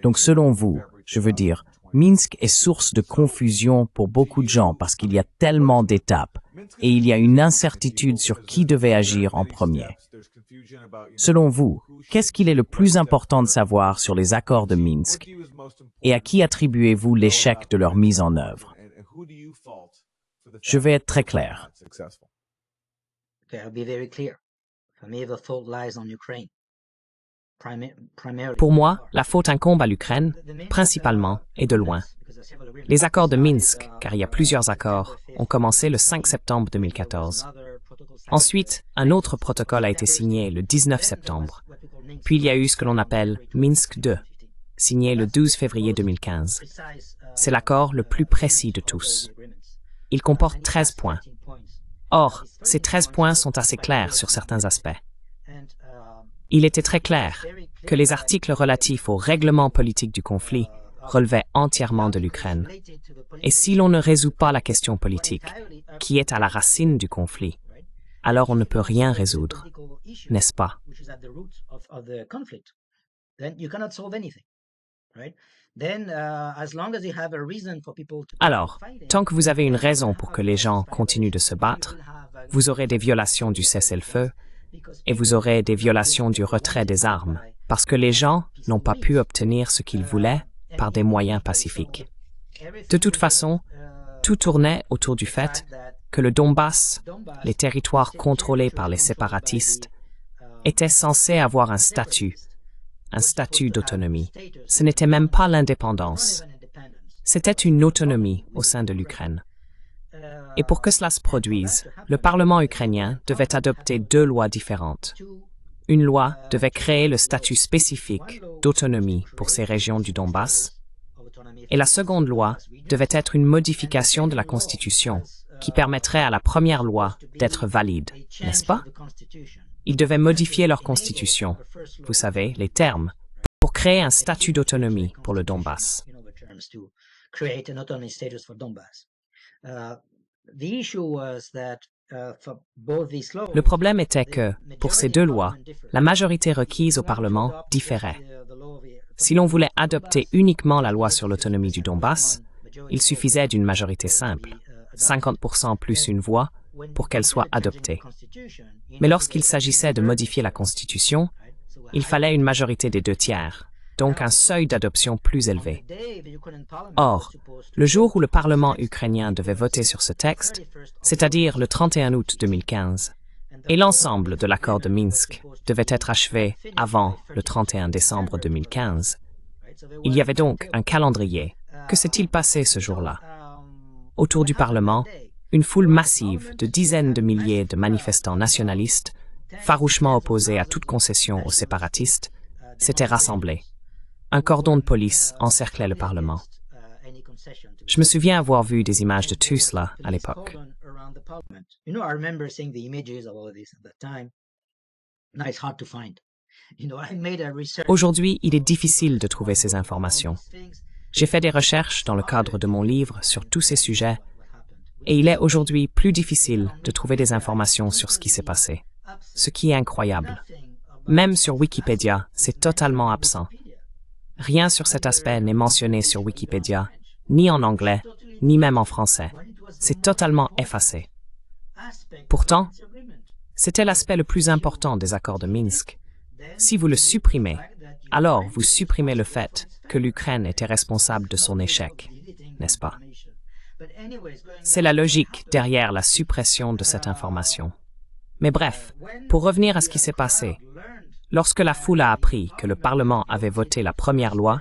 Donc selon vous, je veux dire, Minsk est source de confusion pour beaucoup de gens parce qu'il y a tellement d'étapes et il y a une incertitude sur qui devait agir en premier. Selon vous, qu'est-ce qu'il est le plus important de savoir sur les accords de Minsk et à qui attribuez-vous l'échec de leur mise en œuvre? Je vais être très clair. Pour moi, la faute incombe à l'Ukraine, principalement et de loin. Les accords de Minsk, car il y a plusieurs accords, ont commencé le 5 septembre 2014. Ensuite, un autre protocole a été signé le 19 septembre. Puis il y a eu ce que l'on appelle Minsk II, signé le 12 février 2015. C'est l'accord le plus précis de tous. Il comporte 13 points. Or, ces 13 points sont assez clairs sur certains aspects. Il était très clair que les articles relatifs au règlement politique du conflit relevaient entièrement de l'Ukraine. Et si l'on ne résout pas la question politique, qui est à la racine du conflit, alors on ne peut rien résoudre, n'est-ce pas? Alors, tant que vous avez une raison pour que les gens continuent de se battre, vous aurez des violations du cessez-le-feu et vous aurez des violations du retrait des armes, parce que les gens n'ont pas pu obtenir ce qu'ils voulaient par des moyens pacifiques. De toute façon, tout tournait autour du fait que le Donbass, les territoires contrôlés par les séparatistes, étaient censés avoir un statut d'autonomie. Ce n'était même pas l'indépendance. C'était une autonomie au sein de l'Ukraine. Et pour que cela se produise, le Parlement ukrainien devait adopter deux lois différentes. Une loi devait créer le statut spécifique d'autonomie pour ces régions du Donbass, et la seconde loi devait être une modification de la Constitution qui permettrait à la première loi d'être valide, n'est-ce pas? Ils devaient modifier leur Constitution, vous savez, les termes, pour créer un statut d'autonomie pour le Donbass. Le problème était que, pour ces deux lois, la majorité requise au Parlement différait. Si l'on voulait adopter uniquement la loi sur l'autonomie du Donbass, il suffisait d'une majorité simple, 50% plus une voix, pour qu'elle soit adoptée. Mais lorsqu'il s'agissait de modifier la Constitution, il fallait une majorité des 2/3, donc un seuil d'adoption plus élevé. Or, le jour où le Parlement ukrainien devait voter sur ce texte, c'est-à-dire le 31 août 2015, et l'ensemble de l'accord de Minsk devait être achevé avant le 31 décembre 2015, il y avait donc un calendrier. Que s'est-il passé ce jour-là? Autour du Parlement, une foule massive de dizaines de milliers de manifestants nationalistes, farouchement opposés à toute concession aux séparatistes, s'était rassemblée. Un cordon de police encerclait le Parlement. Je me souviens avoir vu des images de tout cela à l'époque. Aujourd'hui, il est difficile de trouver ces informations. J'ai fait des recherches dans le cadre de mon livre sur tous ces sujets, et il est aujourd'hui plus difficile de trouver des informations sur ce qui s'est passé, ce qui est incroyable. Même sur Wikipédia, c'est totalement absent. Rien sur cet aspect n'est mentionné sur Wikipédia, ni en anglais, ni même en français. C'est totalement effacé. Pourtant, c'était l'aspect le plus important des accords de Minsk. Si vous le supprimez, alors vous supprimez le fait que l'Ukraine était responsable de son échec, n'est-ce pas? C'est la logique derrière la suppression de cette information. Mais bref, pour revenir à ce qui s'est passé, lorsque la foule a appris que le Parlement avait voté la première loi,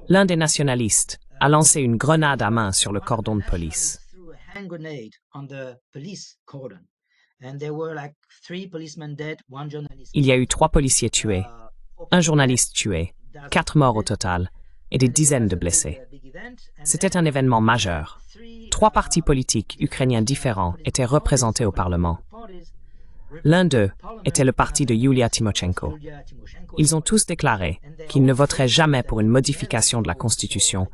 l'un des nationalistes a lancé une grenade à main sur le cordon de police. Il y a eu 3 policiers tués, un journaliste tué, 4 morts au total et des dizaines de blessés. C'était un événement majeur. 3 partis politiques ukrainiens différents étaient représentés au Parlement. L'un d'eux était le parti de Yulia Tymoshenko. Ils ont tous déclaré qu'ils ne voteraient jamais pour une modification de la Constitution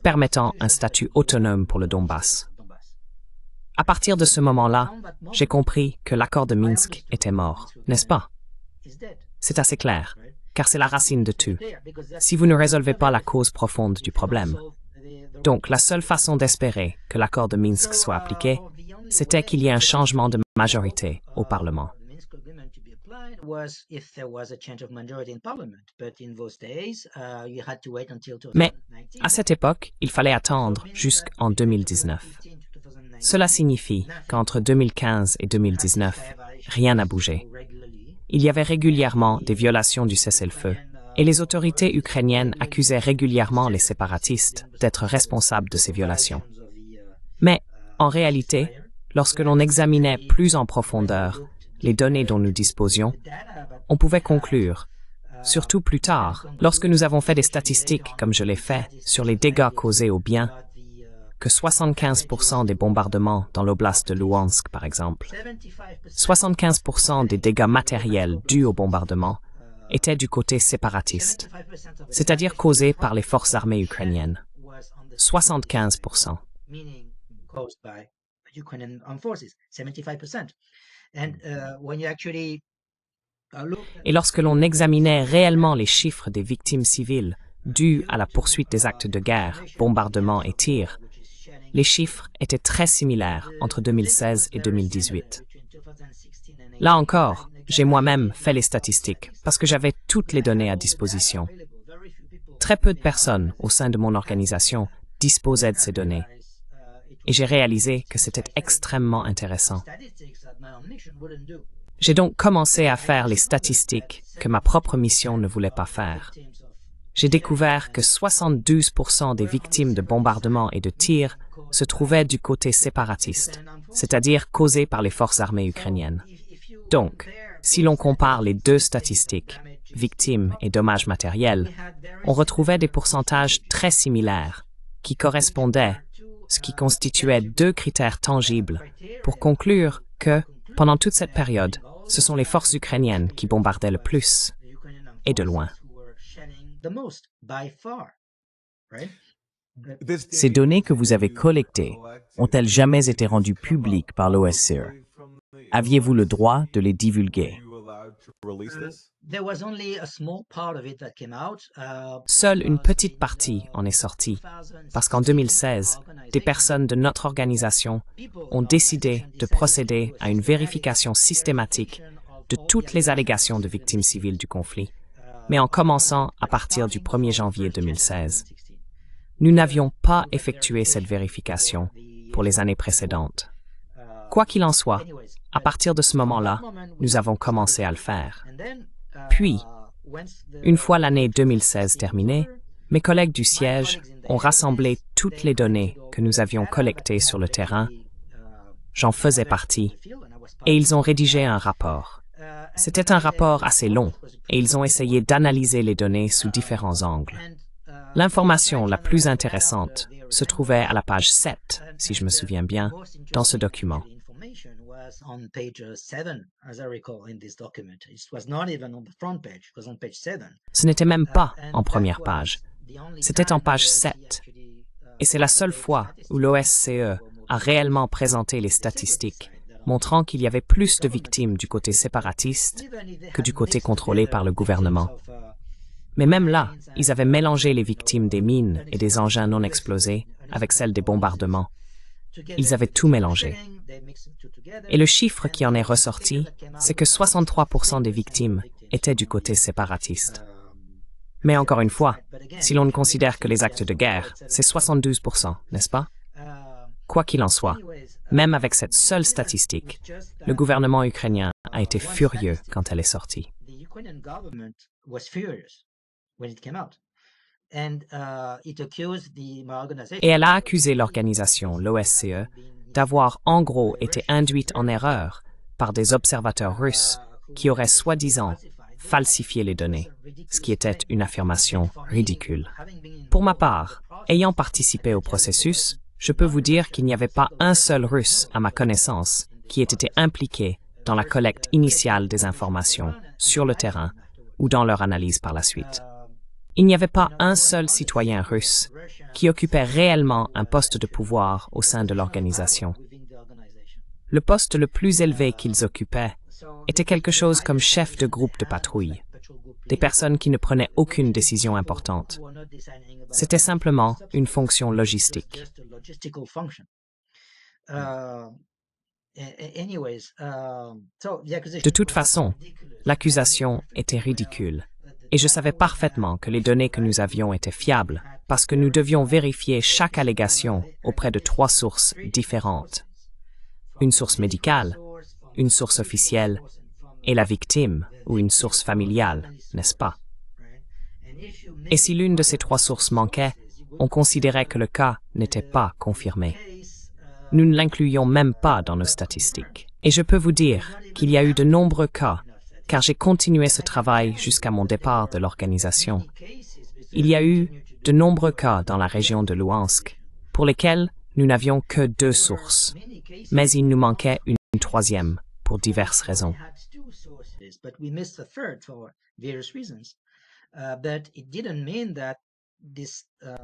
permettant un statut autonome pour le Donbass. À partir de ce moment-là, j'ai compris que l'accord de Minsk était mort, n'est-ce pas? C'est assez clair, car c'est la racine de tout, si vous ne résolvez pas la cause profonde du problème. Donc, la seule façon d'espérer que l'accord de Minsk soit appliqué, c'était qu'il y ait un changement de majorité au Parlement. Mais, à cette époque, il fallait attendre jusqu'en 2019. Cela signifie qu'entre 2015 et 2019, rien n'a bougé. Il y avait régulièrement des violations du cessez-le-feu, et les autorités ukrainiennes accusaient régulièrement les séparatistes d'être responsables de ces violations. Mais, en réalité, lorsque l'on examinait plus en profondeur les données dont nous disposions, on pouvait conclure, surtout plus tard, lorsque nous avons fait des statistiques comme je l'ai fait sur les dégâts causés aux biens, que 75% des bombardements dans l'oblast de Luhansk, par exemple, 75% des dégâts matériels dus au bombardement étaient du côté séparatiste, c'est-à-dire causés par les forces armées ukrainiennes. 75%. Et lorsque l'on examinait réellement les chiffres des victimes civiles dues à la poursuite des actes de guerre, bombardements et tirs, les chiffres étaient très similaires entre 2016 et 2018. Là encore, j'ai moi-même fait les statistiques parce que j'avais toutes les données à disposition. Très peu de personnes au sein de mon organisation disposaient de ces données. Et j'ai réalisé que c'était extrêmement intéressant. J'ai donc commencé à faire les statistiques que ma propre mission ne voulait pas faire. J'ai découvert que 72% des victimes de bombardements et de tirs se trouvaient du côté séparatiste, c'est-à-dire causés par les forces armées ukrainiennes. Donc, si l'on compare les deux statistiques, victimes et dommages matériels, on retrouvait des pourcentages très similaires qui correspondaient, ce qui constituait 2 critères tangibles pour conclure que, pendant toute cette période, ce sont les forces ukrainiennes qui bombardaient le plus, et de loin. Ces données que vous avez collectées ont-elles jamais été rendues publiques par l'OSCE? Aviez-vous le droit de les divulguer? Seule une petite partie en est sortie, parce qu'en 2016, des personnes de notre organisation ont décidé de procéder à une vérification systématique de toutes les allégations de victimes civiles du conflit, mais en commençant à partir du 1er janvier 2016. Nous n'avions pas effectué cette vérification pour les années précédentes. Quoi qu'il en soit, à partir de ce moment-là, nous avons commencé à le faire. Puis, une fois l'année 2016 terminée, mes collègues du siège ont rassemblé toutes les données que nous avions collectées sur le terrain. J'en faisais partie, et ils ont rédigé un rapport. C'était un rapport assez long, et ils ont essayé d'analyser les données sous différents angles. L'information la plus intéressante se trouvait à la page 7, si je me souviens bien, dans ce document. Ce n'était même pas en première page. C'était en page 7. Et c'est la seule fois où l'OSCE a réellement présenté les statistiques, montrant qu'il y avait plus de victimes du côté séparatiste que du côté contrôlé par le gouvernement. Mais même là, ils avaient mélangé les victimes des mines et des engins non explosés avec celles des bombardements. Ils avaient tout mélangé. Et le chiffre qui en est ressorti, c'est que 63% des victimes étaient du côté séparatiste. Mais encore une fois, si l'on ne considère que les actes de guerre, c'est 72%, n'est-ce pas? Quoi qu'il en soit, même avec cette seule statistique, le gouvernement ukrainien a été furieux quand elle est sortie. Et elle a accusé l'organisation, l'OSCE, d'avoir en gros été induite en erreur par des observateurs russes qui auraient soi-disant falsifié les données, ce qui était une affirmation ridicule. Pour ma part, ayant participé au processus, je peux vous dire qu'il n'y avait pas un seul Russe, à ma connaissance, qui ait été impliqué dans la collecte initiale des informations sur le terrain ou dans leur analyse par la suite. Il n'y avait pas un seul citoyen russe qui occupait réellement un poste de pouvoir au sein de l'organisation. Le poste le plus élevé qu'ils occupaient était quelque chose comme chef de groupe de patrouille, des personnes qui ne prenaient aucune décision importante. C'était simplement une fonction logistique. De toute façon, l'accusation était ridicule. Et je savais parfaitement que les données que nous avions étaient fiables parce que nous devions vérifier chaque allégation auprès de 3 sources différentes. Une source médicale, une source officielle et la victime ou une source familiale, n'est-ce pas? Et si l'une de ces 3 sources manquait, on considérait que le cas n'était pas confirmé. Nous ne l'incluions même pas dans nos statistiques. Et je peux vous dire qu'il y a eu de nombreux cas car j'ai continué ce travail jusqu'à mon départ de l'organisation. Il y a eu de nombreux cas dans la région de Louhansk, pour lesquels nous n'avions que 2 sources, mais il nous manquait une 3e pour diverses raisons.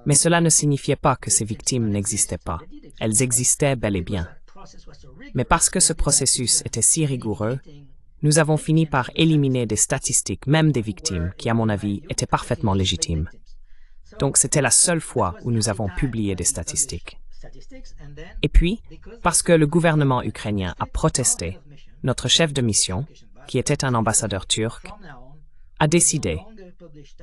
Mais cela ne signifiait pas que ces victimes n'existaient pas. Elles existaient bel et bien. Mais parce que ce processus était si rigoureux, nous avons fini par éliminer des statistiques, même des victimes, qui, à mon avis, étaient parfaitement légitimes. Donc, c'était la seule fois où nous avons publié des statistiques. Et puis, parce que le gouvernement ukrainien a protesté, notre chef de mission, qui était un ambassadeur turc, a décidé,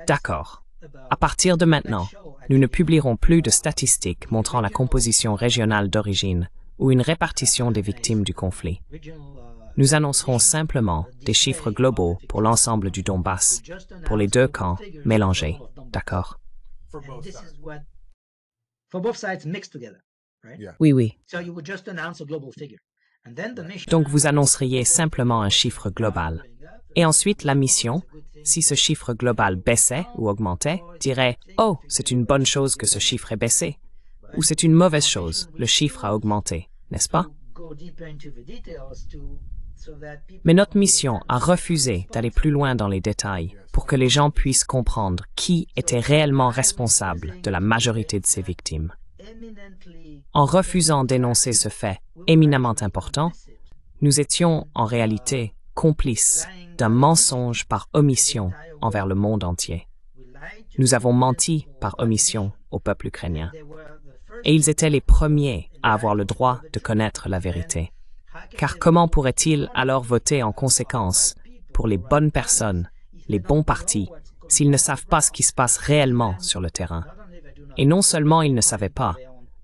d'accord, à partir de maintenant, nous ne publierons plus de statistiques montrant la composition régionale d'origine ou une répartition des victimes du conflit. Nous annoncerons simplement des chiffres globaux pour l'ensemble du Donbass, pour les 2 camps mélangés, d'accord? Oui, oui. Donc vous annonceriez simplement un chiffre global. Et ensuite, la mission, si ce chiffre global baissait ou augmentait, dirait « Oh, c'est une bonne chose que ce chiffre ait baissé » ou « C'est une mauvaise chose, le chiffre a augmenté », n'est-ce pas? Mais notre mission a refusé d'aller plus loin dans les détails pour que les gens puissent comprendre qui était réellement responsable de la majorité de ces victimes. En refusant d'énoncer ce fait éminemment important, nous étions en réalité complices d'un mensonge par omission envers le monde entier. Nous avons menti par omission au peuple ukrainien. Et ils étaient les premiers à avoir le droit de connaître la vérité. Car comment pourraient-ils alors voter en conséquence pour les bonnes personnes, les bons partis, s'ils ne savent pas ce qui se passe réellement sur le terrain? Et non seulement ils ne savaient pas,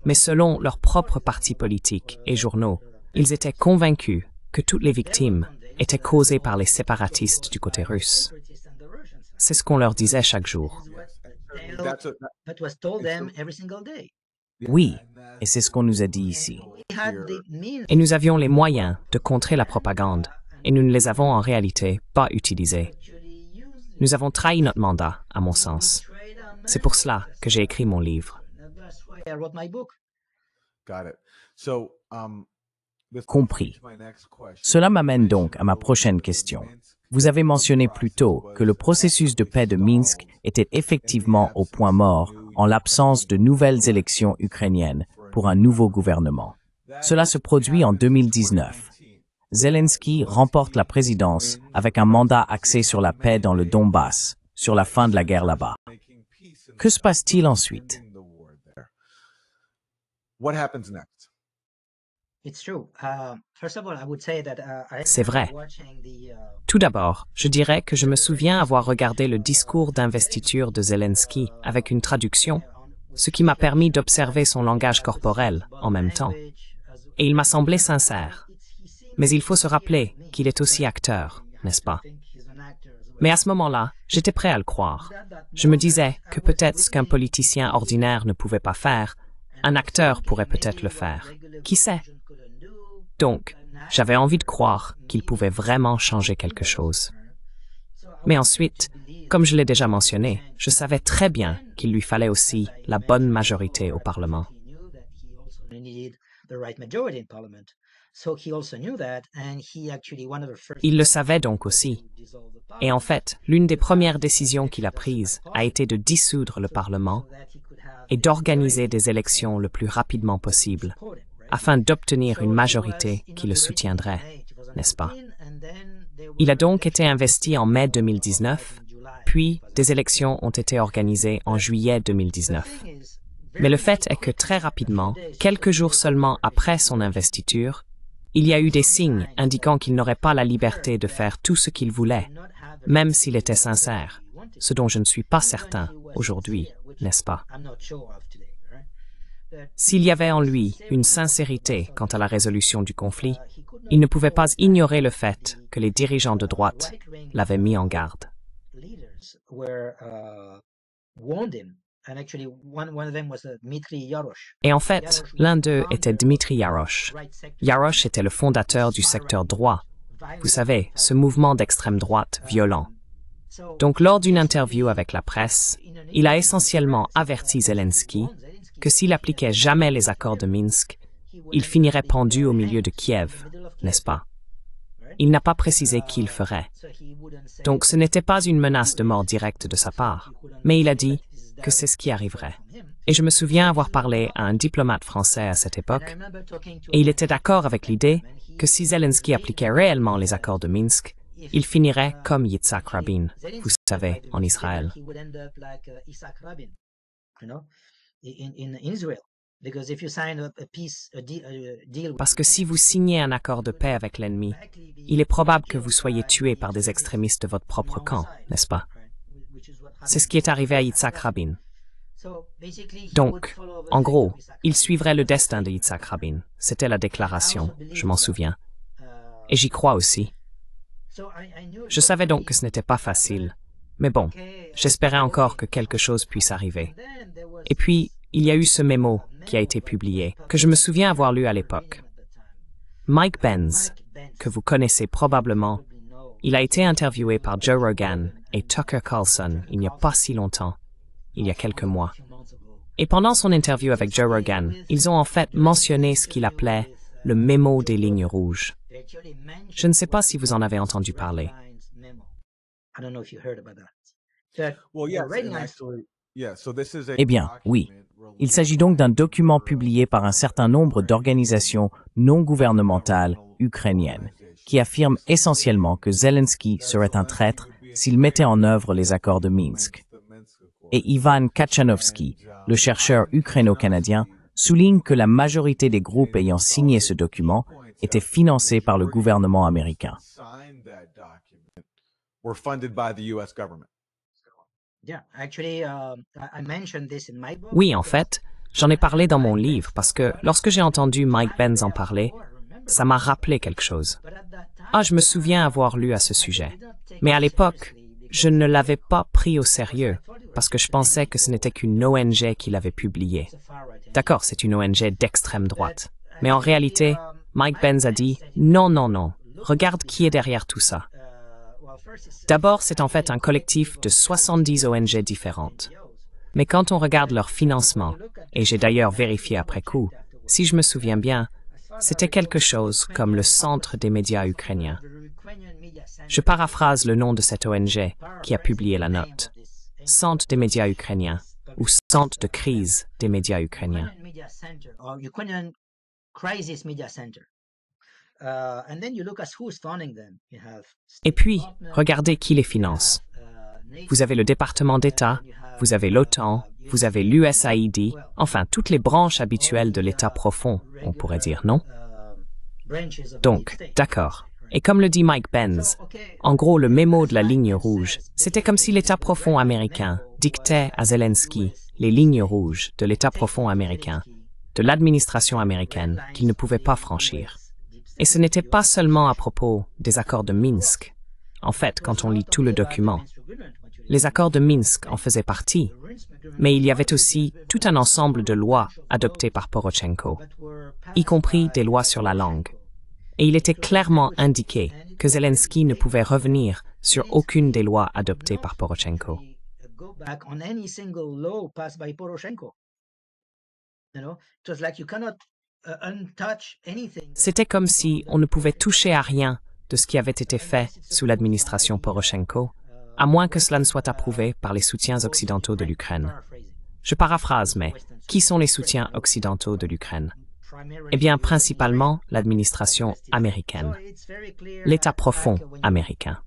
mais selon leurs propres partis politiques et journaux, ils étaient convaincus que toutes les victimes étaient causées par les séparatistes du côté russe. C'est ce qu'on leur disait chaque jour. Oui, et c'est ce qu'on nous a dit ici. Et nous avions les moyens de contrer la propagande, et nous ne les avons en réalité pas utilisés. Nous avons trahi notre mandat, à mon sens. C'est pour cela que j'ai écrit mon livre. Compris. Cela m'amène donc à ma prochaine question. Vous avez mentionné plus tôt que le processus de paix de Minsk était effectivement au point mort en l'absence de nouvelles élections ukrainiennes pour un nouveau gouvernement. Cela se produit en 2019. Zelensky remporte la présidence avec un mandat axé sur la paix dans le Donbass, sur la fin de la guerre là-bas. Que se passe-t-il ensuite? C'est vrai. Tout d'abord, je dirais que je me souviens avoir regardé le discours d'investiture de Zelensky avec une traduction, ce qui m'a permis d'observer son langage corporel en même temps. Et il m'a semblé sincère. Mais il faut se rappeler qu'il est aussi acteur, n'est-ce pas? Mais à ce moment-là, j'étais prêt à le croire. Je me disais que peut-être ce qu'un politicien ordinaire ne pouvait pas faire, un acteur pourrait peut-être le faire. Qui sait? Donc, j'avais envie de croire qu'il pouvait vraiment changer quelque chose. Mais ensuite, comme je l'ai déjà mentionné, je savais très bien qu'il lui fallait aussi la bonne majorité au Parlement. Il le savait donc aussi. Et en fait, l'une des premières décisions qu'il a prises a été de dissoudre le Parlement et d'organiser des élections le plus rapidement possible, afin d'obtenir une majorité qui le soutiendrait, n'est-ce pas? Il a donc été investi en mai 2019, puis des élections ont été organisées en juillet 2019. Mais le fait est que très rapidement, quelques jours seulement après son investiture, il y a eu des signes indiquant qu'il n'aurait pas la liberté de faire tout ce qu'il voulait, même s'il était sincère, ce dont je ne suis pas certain aujourd'hui, n'est-ce pas? S'il y avait en lui une sincérité quant à la résolution du conflit, il ne pouvait pas ignorer le fait que les dirigeants de droite l'avaient mis en garde. Et en fait, l'un d'eux était Dmitri Yarosh. Yarosh était le fondateur du secteur droit, vous savez, ce mouvement d'extrême droite violent. Donc lors d'une interview avec la presse, il a essentiellement averti Zelensky que s'il appliquait jamais les accords de Minsk, il finirait pendu au milieu de Kiev, n'est-ce pas? Il n'a pas précisé qui le ferait. Donc ce n'était pas une menace de mort directe de sa part, mais il a dit que c'est ce qui arriverait. Et je me souviens avoir parlé à un diplomate français à cette époque, et il était d'accord avec l'idée que si Zelensky appliquait réellement les accords de Minsk, il finirait comme Yitzhak Rabin, vous savez, en Israël. Parce que si vous signez un accord de paix avec l'ennemi, il est probable que vous soyez tué par des extrémistes de votre propre camp, n'est-ce pas? C'est ce qui est arrivé à Yitzhak Rabin. Donc, en gros, il suivrait le destin de Yitzhak Rabin. C'était la déclaration, je m'en souviens. Et j'y crois aussi. Je savais donc que ce n'était pas facile. Mais bon, j'espérais encore que quelque chose puisse arriver. Et puis, il y a eu ce mémo qui a été publié, que je me souviens avoir lu à l'époque. Mike Benz, que vous connaissez probablement, il a été interviewé par Joe Rogan et Tucker Carlson il n'y a pas si longtemps, il y a quelques mois. Et pendant son interview avec Joe Rogan, ils ont en fait mentionné ce qu'il appelait le mémo des lignes rouges. Je ne sais pas si vous en avez entendu parler. Eh bien, oui. Il s'agit donc d'un document publié par un certain nombre d'organisations non gouvernementales ukrainiennes qui affirment essentiellement que Zelensky serait un traître s'il mettait en œuvre les accords de Minsk. Et Ivan Kachanovsky, le chercheur ukraino-canadien, souligne que la majorité des groupes ayant signé ce document étaient financés par le gouvernement américain. Oui, en fait, j'en ai parlé dans mon livre parce que lorsque j'ai entendu Mike Benz en parler, ça m'a rappelé quelque chose. Ah, je me souviens avoir lu à ce sujet. Mais à l'époque, je ne l'avais pas pris au sérieux parce que je pensais que ce n'était qu'une ONG qui l'avait publié. D'accord, c'est une ONG d'extrême droite. Mais en réalité, Mike Benz a dit « Non, non, non, regarde qui est derrière tout ça. » D'abord, c'est en fait un collectif de 70 ONG différentes. Mais quand on regarde leur financement, et j'ai d'ailleurs vérifié après coup, si je me souviens bien, c'était quelque chose comme le Centre des médias ukrainiens. Je paraphrase le nom de cette ONG qui a publié la note. Centre des médias ukrainiens ou Centre de crise des médias ukrainiens. Et puis, regardez qui les finance. Vous avez le département d'État, vous avez l'OTAN, vous avez l'USAID, enfin toutes les branches habituelles de l'État profond, on pourrait dire, non? Donc, d'accord. Et comme le dit Mike Benz, en gros, le mémo de la ligne rouge, c'était comme si l'État profond américain dictait à Zelensky les lignes rouges de l'État profond américain, de l'administration américaine, qu'il ne pouvait pas franchir. Et ce n'était pas seulement à propos des accords de Minsk. En fait, quand on lit tout le document, les accords de Minsk en faisaient partie, mais il y avait aussi tout un ensemble de lois adoptées par Poroshenko, y compris des lois sur la langue. Et il était clairement indiqué que Zelensky ne pouvait revenir sur aucune des lois adoptées par Poroshenko. C'était comme si on ne pouvait toucher à rien de ce qui avait été fait sous l'administration Poroshenko, à moins que cela ne soit approuvé par les soutiens occidentaux de l'Ukraine. Je paraphrase, mais qui sont les soutiens occidentaux de l'Ukraine? Eh bien, principalement l'administration américaine, l'État profond américain.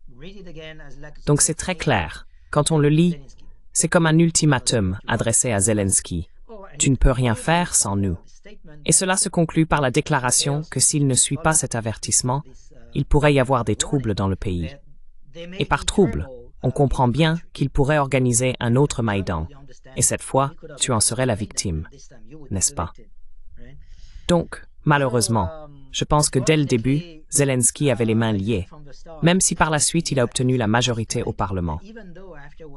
Donc c'est très clair. Quand on le lit, c'est comme un ultimatum adressé à Zelensky. Tu ne peux rien faire sans nous. Et cela se conclut par la déclaration que s'il ne suit pas cet avertissement, il pourrait y avoir des troubles dans le pays. Et par troubles, on comprend bien qu'il pourrait organiser un autre Maïdan. Et cette fois, tu en serais la victime, n'est-ce pas? Donc, malheureusement, je pense que dès le début, Zelensky avait les mains liées, même si par la suite il a obtenu la majorité au Parlement.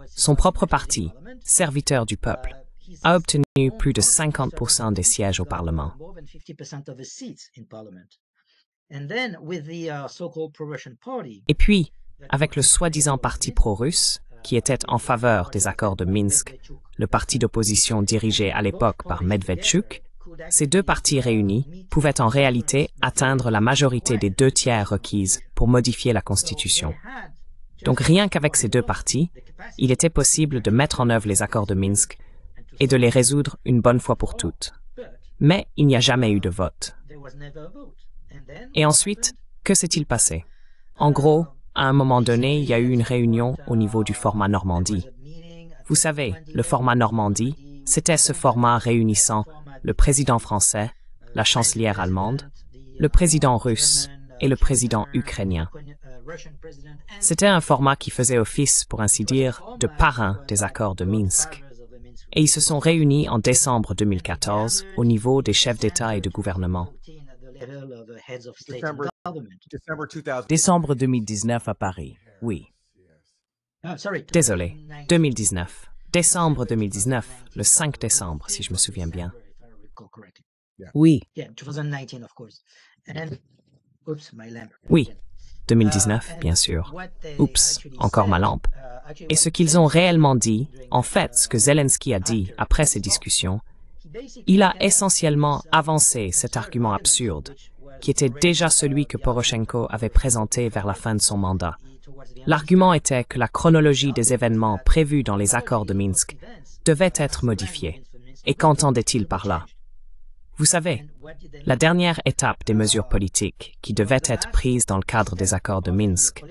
Son propre parti, Serviteur du peuple, a obtenu plus de 50% des sièges au Parlement. Et puis, avec le soi-disant parti pro-russe, qui était en faveur des accords de Minsk, le parti d'opposition dirigé à l'époque par Medvedchuk, ces deux partis réunis pouvaient en réalité atteindre la majorité des 2/3 requises pour modifier la Constitution. Donc rien qu'avec ces deux partis, il était possible de mettre en œuvre les accords de Minsk et de les résoudre une bonne fois pour toutes. Mais il n'y a jamais eu de vote. Et ensuite, que s'est-il passé? En gros, à un moment donné, il y a eu une réunion au niveau du format Normandie. Vous savez, le format Normandie, c'était ce format réunissant le président français, la chancelière allemande, le président russe et le président ukrainien. C'était un format qui faisait office, pour ainsi dire, de parrain des accords de Minsk. Et ils se sont réunis en décembre 2014 au niveau des chefs d'État et de gouvernement. Décembre 2019 à Paris, oui. Désolé, 2019. Décembre 2019, le 5 décembre, si je me souviens bien. Oui, Oui, 2019, bien sûr. Oups, encore ma lampe. Et ce qu'ils ont réellement dit, en fait, ce que Zelensky a dit après ces discussions, il a essentiellement avancé cet argument absurde, qui était déjà celui que Poroshenko avait présenté vers la fin de son mandat. L'argument était que la chronologie des événements prévus dans les accords de Minsk devait être modifiée. Et qu'entendait-il par là? Vous savez, la dernière étape des mesures politiques qui devaient être prises dans le cadre des accords de Minsk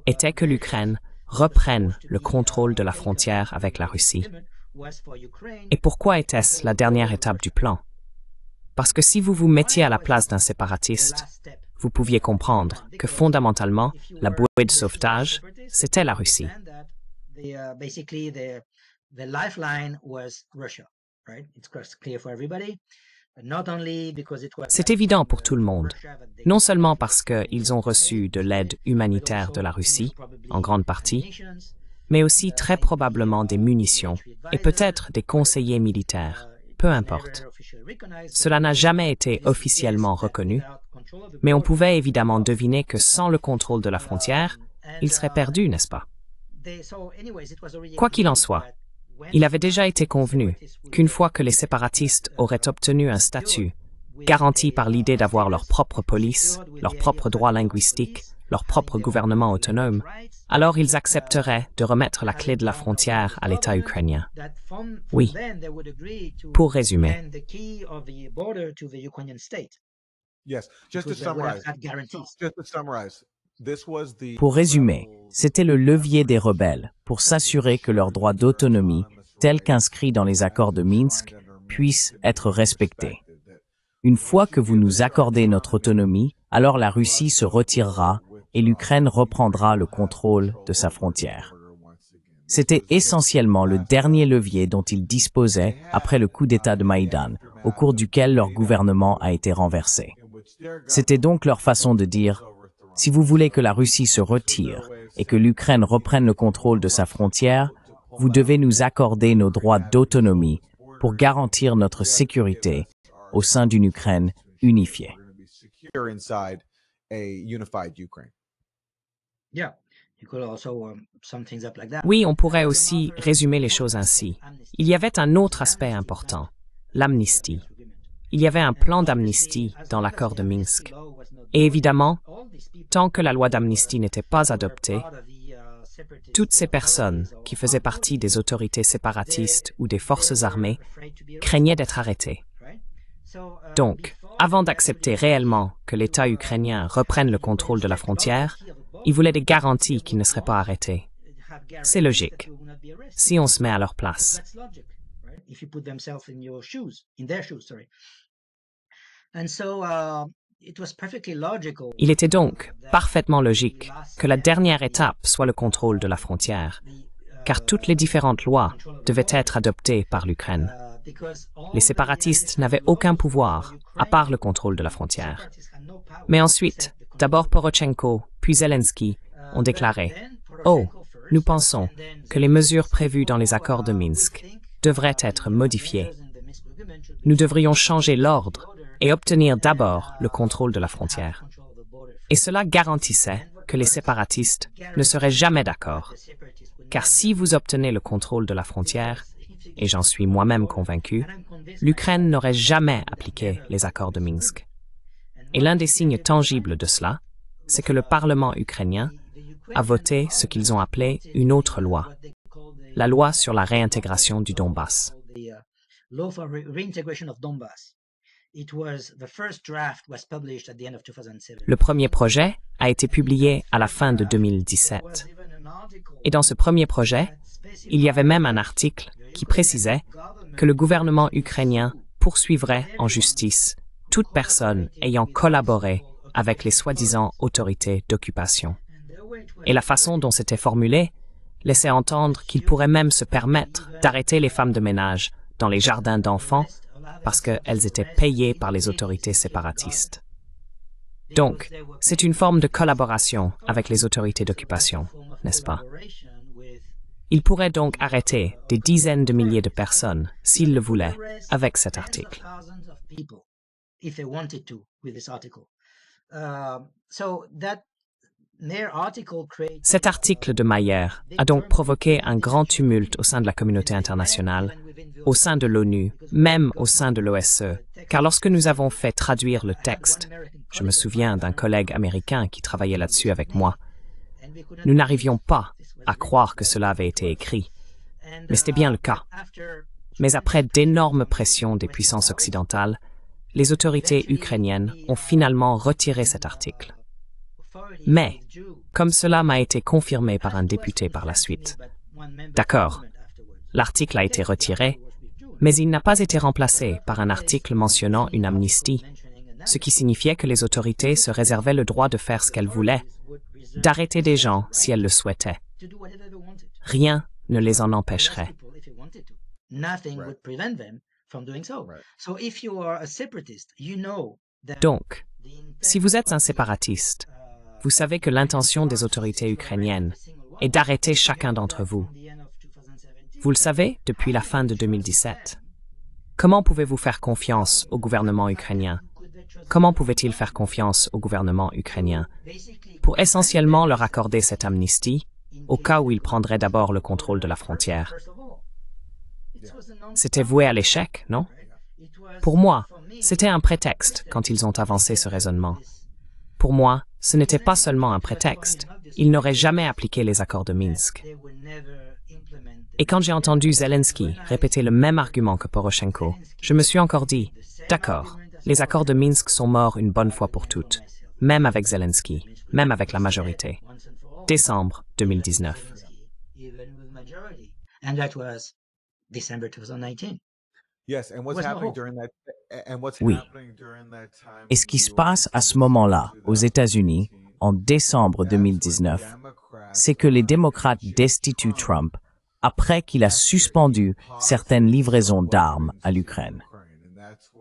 était que l'Ukraine reprenne le contrôle de la frontière avec la Russie. Et pourquoi était-ce la dernière étape du plan? Parce que si vous vous mettiez à la place d'un séparatiste, vous pouviez comprendre que fondamentalement, la bouée de sauvetage, c'était la Russie. C'est évident pour tout le monde, non seulement parce qu'ils ont reçu de l'aide humanitaire de la Russie, en grande partie, mais aussi très probablement des munitions et peut-être des conseillers militaires, peu importe. Cela n'a jamais été officiellement reconnu, mais on pouvait évidemment deviner que sans le contrôle de la frontière, il serait perdu, n'est-ce pas? Quoi qu'il en soit, il avait déjà été convenu qu'une fois que les séparatistes auraient obtenu un statut, garanti par l'idée d'avoir leur propre police, leurs propres droits linguistiques, leur propre gouvernement autonome, alors ils accepteraient de remettre la clé de la frontière à l'État ukrainien. Oui. Pour résumer. Pour résumer, c'était le levier des rebelles pour s'assurer que leurs droits d'autonomie, tels qu'inscrits dans les accords de Minsk, puissent être respectés. Une fois que vous nous accordez notre autonomie, alors la Russie se retirera et l'Ukraine reprendra le contrôle de sa frontière. C'était essentiellement le dernier levier dont ils disposaient après le coup d'État de Maïdan, au cours duquel leur gouvernement a été renversé. C'était donc leur façon de dire « Si vous voulez que la Russie se retire et que l'Ukraine reprenne le contrôle de sa frontière, vous devez nous accorder nos droits d'autonomie pour garantir notre sécurité au sein d'une Ukraine unifiée. » Oui, on pourrait aussi résumer les choses ainsi. Il y avait un autre aspect important, l'amnistie. Il y avait un plan d'amnistie dans l'accord de Minsk. Et évidemment, tant que la loi d'amnistie n'était pas adoptée, toutes ces personnes qui faisaient partie des autorités séparatistes ou des forces armées craignaient d'être arrêtées. Donc, avant d'accepter réellement que l'État ukrainien reprenne le contrôle de la frontière, ils voulaient des garanties qu'ils ne seraient pas arrêtés. C'est logique, si on se met à leur place. Il était donc parfaitement logique que la dernière étape soit le contrôle de la frontière, car toutes les différentes lois devaient être adoptées par l'Ukraine. Les séparatistes n'avaient aucun pouvoir, à part le contrôle de la frontière. Mais ensuite, d'abord Poroshenko, puis Zelensky ont déclaré « Oh, nous pensons que les mesures prévues dans les accords de Minsk devraient être modifiées. Nous devrions changer l'ordre et obtenir d'abord le contrôle de la frontière. » Et cela garantissait que les séparatistes ne seraient jamais d'accord. Car si vous obtenez le contrôle de la frontière, et j'en suis moi-même convaincu, l'Ukraine n'aurait jamais appliqué les accords de Minsk. Et l'un des signes tangibles de cela, c'est que le Parlement ukrainien a voté ce qu'ils ont appelé une autre loi, la loi sur la réintégration du Donbass. Le premier projet a été publié à la fin de 2017. Et dans ce premier projet, il y avait même un article qui précisait que le gouvernement ukrainien poursuivrait en justice toute personne ayant collaboré avec les soi-disant autorités d'occupation. Et la façon dont c'était formulé laissait entendre qu'il pourrait même se permettre d'arrêter les femmes de ménage dans les jardins d'enfants parce qu'elles étaient payées par les autorités séparatistes. Donc, c'est une forme de collaboration avec les autorités d'occupation, n'est-ce pas? Il pourrait donc arrêter des dizaines de milliers de personnes, s'il le voulait, avec cet article. Cet article de Mayer a donc provoqué un grand tumulte au sein de la communauté internationale, au sein de l'ONU, même au sein de l'OSCE, car lorsque nous avons fait traduire le texte, je me souviens d'un collègue américain qui travaillait là-dessus avec moi, nous n'arrivions pas à croire que cela avait été écrit. Mais c'était bien le cas. Mais après d'énormes pressions des puissances occidentales, les autorités ukrainiennes ont finalement retiré cet article. Mais, comme cela m'a été confirmé par un député par la suite, d'accord, l'article a été retiré, mais il n'a pas été remplacé par un article mentionnant une amnistie, ce qui signifiait que les autorités se réservaient le droit de faire ce qu'elles voulaient, d'arrêter des gens si elles le souhaitaient. Rien ne les en empêcherait. Donc, si vous êtes un séparatiste, vous savez que l'intention des autorités ukrainiennes est d'arrêter chacun d'entre vous. Vous le savez depuis la fin de 2017. Comment pouvez-vous faire confiance au gouvernement ukrainien? Comment pouvait-il faire confiance au gouvernement ukrainien pour essentiellement leur accorder cette amnistie au cas où ils prendraient d'abord le contrôle de la frontière? C'était voué à l'échec, non? Pour moi, c'était un prétexte quand ils ont avancé ce raisonnement. Pour moi, ce n'était pas seulement un prétexte. Ils n'auraient jamais appliqué les accords de Minsk. Et quand j'ai entendu Zelensky répéter le même argument que Poroshenko, je me suis encore dit, d'accord, les accords de Minsk sont morts une bonne fois pour toutes, même avec Zelensky, même avec la majorité. Décembre 2019. Yes, and what's happening during that Oui. Et ce qui se passe à ce moment-là, aux États-Unis, en décembre 2019, c'est que les démocrates destituent Trump après qu'il a suspendu certaines livraisons d'armes à l'Ukraine.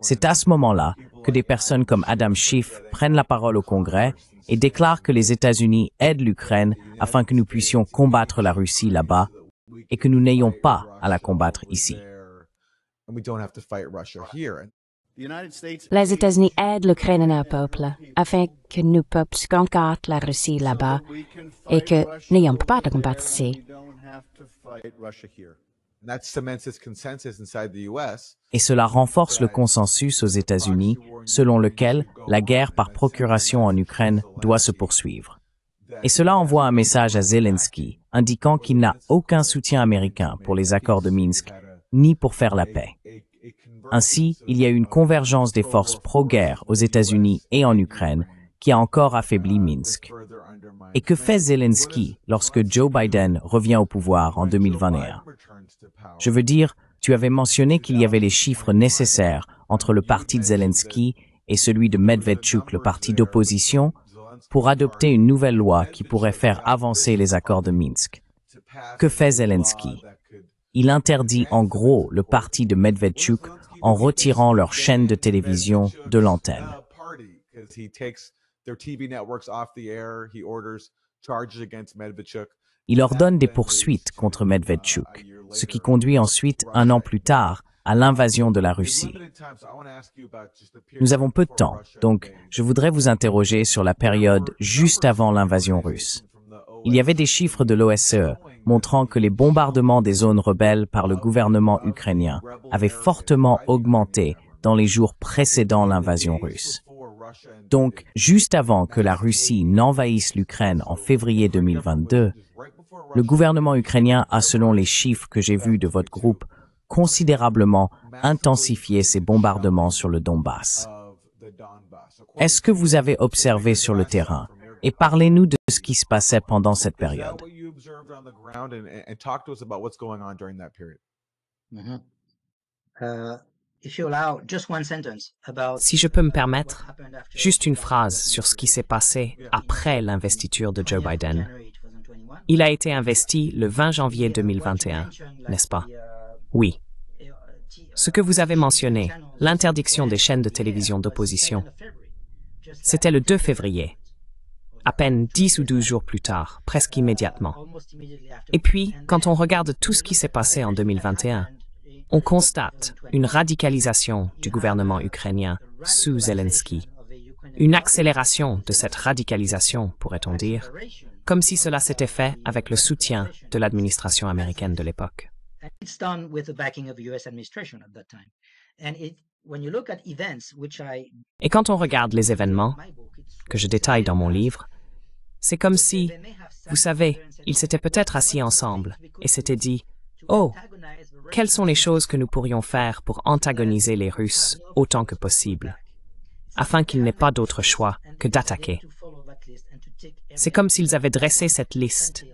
C'est à ce moment-là que des personnes comme Adam Schiff prennent la parole au Congrès et déclarent que les États-Unis aident l'Ukraine afin que nous puissions combattre la Russie là-bas et que nous n'ayons pas à la combattre ici. Les États-Unis aident l'Ukraine et leur peuple afin que nous puissions combattre la Russie là-bas et que nous n'ayons pas à combattre ici. Et cela renforce le consensus aux États-Unis selon lequel la guerre par procuration en Ukraine doit se poursuivre. Et cela envoie un message à Zelensky indiquant qu'il n'a aucun soutien américain pour les accords de Minsk ni pour faire la paix. Ainsi, il y a eu une convergence des forces pro-guerre aux États-Unis et en Ukraine qui a encore affaibli Minsk. Et que fait Zelensky lorsque Joe Biden revient au pouvoir en 2021? Je veux dire, tu avais mentionné qu'il y avait les chiffres nécessaires entre le parti de Zelensky et celui de Medvedchuk, le parti d'opposition, pour adopter une nouvelle loi qui pourrait faire avancer les accords de Minsk. Que fait Zelensky? Il interdit en gros le parti de Medvedchuk en retirant leur chaîne de télévision de l'antenne. Il ordonne des poursuites contre Medvedchuk, ce qui conduit ensuite, un an plus tard, à l'invasion de la Russie. Nous avons peu de temps, donc je voudrais vous interroger sur la période juste avant l'invasion russe. Il y avait des chiffres de l'OSCE montrant que les bombardements des zones rebelles par le gouvernement ukrainien avaient fortement augmenté dans les jours précédant l'invasion russe. Donc, juste avant que la Russie n'envahisse l'Ukraine en février 2022, le gouvernement ukrainien a, selon les chiffres que j'ai vus de votre groupe, considérablement intensifié ses bombardements sur le Donbass. Est-ce que vous avez observé sur le terrain? Et parlez-nous de ce qui se passait pendant cette période. Si je peux me permettre, juste une phrase sur ce qui s'est passé après l'investiture de Joe Biden. Il a été investi le 20 janvier 2021, n'est-ce pas? Oui. Ce que vous avez mentionné, l'interdiction des chaînes de télévision d'opposition, c'était le 2 février, à peine 10 ou 12 jours plus tard, presque immédiatement. Et puis, quand on regarde tout ce qui s'est passé en 2021, on constate une radicalisation du gouvernement ukrainien sous Zelensky, une accélération de cette radicalisation, pourrait-on dire, comme si cela s'était fait avec le soutien de l'administration américaine de l'époque. Et quand on regarde les événements, que je détaille dans mon livre, c'est comme si, vous savez, ils s'étaient peut-être assis ensemble et s'étaient dit « Oh, quelles sont les choses que nous pourrions faire pour antagoniser les Russes autant que possible, afin qu'il n'ait pas d'autre choix que d'attaquer ?» C'est comme s'ils avaient dressé cette liste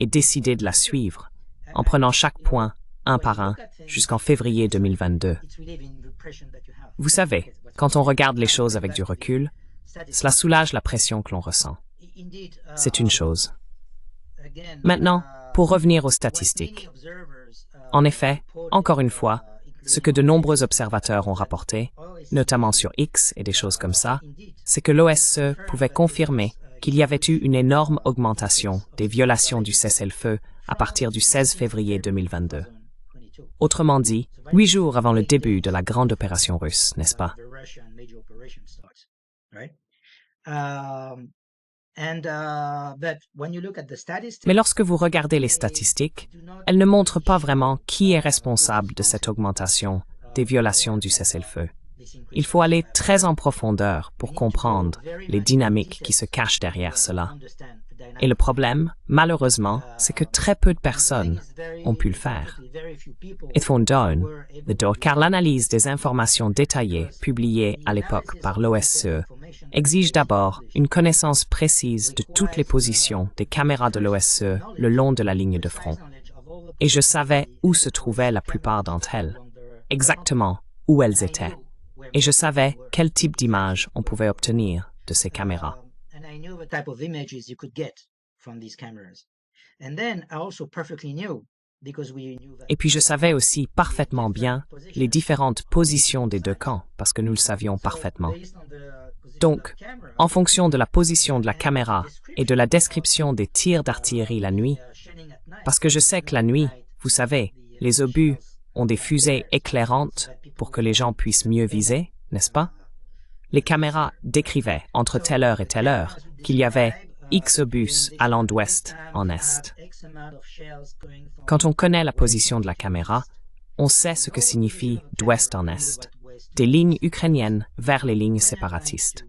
et décidé de la suivre, en prenant chaque point, un par un, jusqu'en février 2022. Vous savez, quand on regarde les choses avec du recul, cela soulage la pression que l'on ressent. C'est une chose. Maintenant, pour revenir aux statistiques. En effet, encore une fois, ce que de nombreux observateurs ont rapporté, notamment sur X et des choses comme ça, c'est que l'OSCE pouvait confirmer qu'il y avait eu une énorme augmentation des violations du cessez-le-feu à partir du 16 février 2022. Autrement dit, 8 jours avant le début de la grande opération russe, n'est-ce pas? Mais lorsque vous regardez les statistiques, elles ne montrent pas vraiment qui est responsable de cette augmentation des violations du cessez-le-feu. Il faut aller très en profondeur pour comprendre les dynamiques qui se cachent derrière cela. Et le problème, malheureusement, c'est que très peu de personnes ont pu le faire. Car l'analyse des informations détaillées publiées à l'époque par l'OSCE exige d'abord une connaissance précise de toutes les positions des caméras de l'OSCE le long de la ligne de front. Et je savais où se trouvaient la plupart d'entre elles, exactement où elles étaient. et je savais quel type d'image on pouvait obtenir de ces caméras. And I knew the type of images you could get from these cameras. And then I also perfectly knew, because we knew that Et puis je savais aussi parfaitement bien les différentes positions des deux camps, parce que nous le savions parfaitement. Donc, en fonction de la position de la caméra et de la description des tirs d'artillerie la nuit, parce que je sais que la nuit, vous savez, les obus ont des fusées éclairantes pour que les gens puissent mieux viser, n'est-ce pas? Les caméras décrivaient entre telle heure et telle heure qu'il y avait X obus allant d'ouest en est. Quand on connaît la position de la caméra, on sait ce que signifie d'ouest en est, des lignes ukrainiennes vers les lignes séparatistes.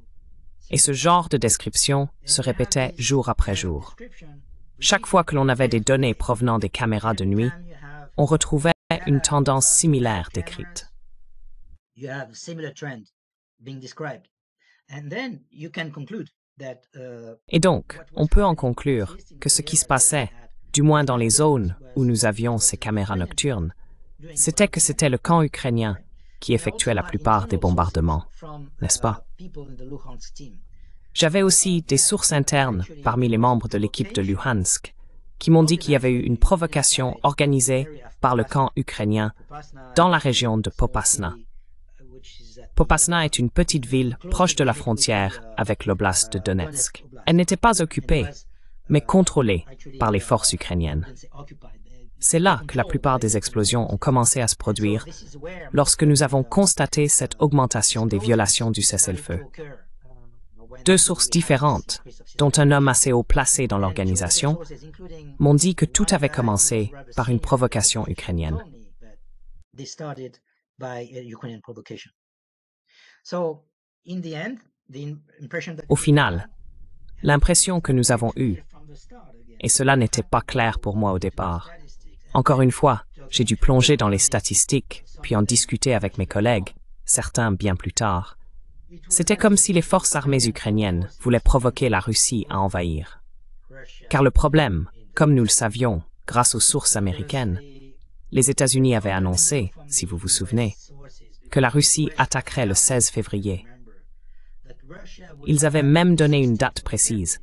Et ce genre de description se répétait jour après jour. Chaque fois que l'on avait des données provenant des caméras de nuit, on retrouvait une tendance similaire décrite. you have a similar trend being described. And then you can conclude that Et donc, on peut en conclure que ce qui se passait, du moins dans les zones où nous avions ces caméras nocturnes, c'était que c'était le camp ukrainien qui effectuait la plupart des bombardements, n'est-ce pas? J'avais aussi des sources internes parmi les membres de l'équipe de Luhansk qui m'ont dit qu'il y avait eu une provocation organisée par le camp ukrainien dans la région de Popasna. Popasna est une petite ville proche de la frontière avec l'oblast de Donetsk. Elle n'était pas occupée, mais contrôlée par les forces ukrainiennes. C'est là que la plupart des explosions ont commencé à se produire lorsque nous avons constaté cette augmentation des violations du cessez-le-feu. Deux sources différentes, dont un homme assez haut placé dans l'organisation, m'ont dit que tout avait commencé par une provocation ukrainienne. Au final, l'impression que nous avons eue, et cela n'était pas clair pour moi au départ. Encore une fois, j'ai dû plonger dans les statistiques, puis en discuter avec mes collègues, certains bien plus tard. C'était comme si les forces armées ukrainiennes voulaient provoquer la Russie à envahir. Car le problème, comme nous le savions, grâce aux sources américaines, les États-Unis avaient annoncé, si vous vous souvenez, que la Russie attaquerait le 16 février. Ils avaient même donné une date précise.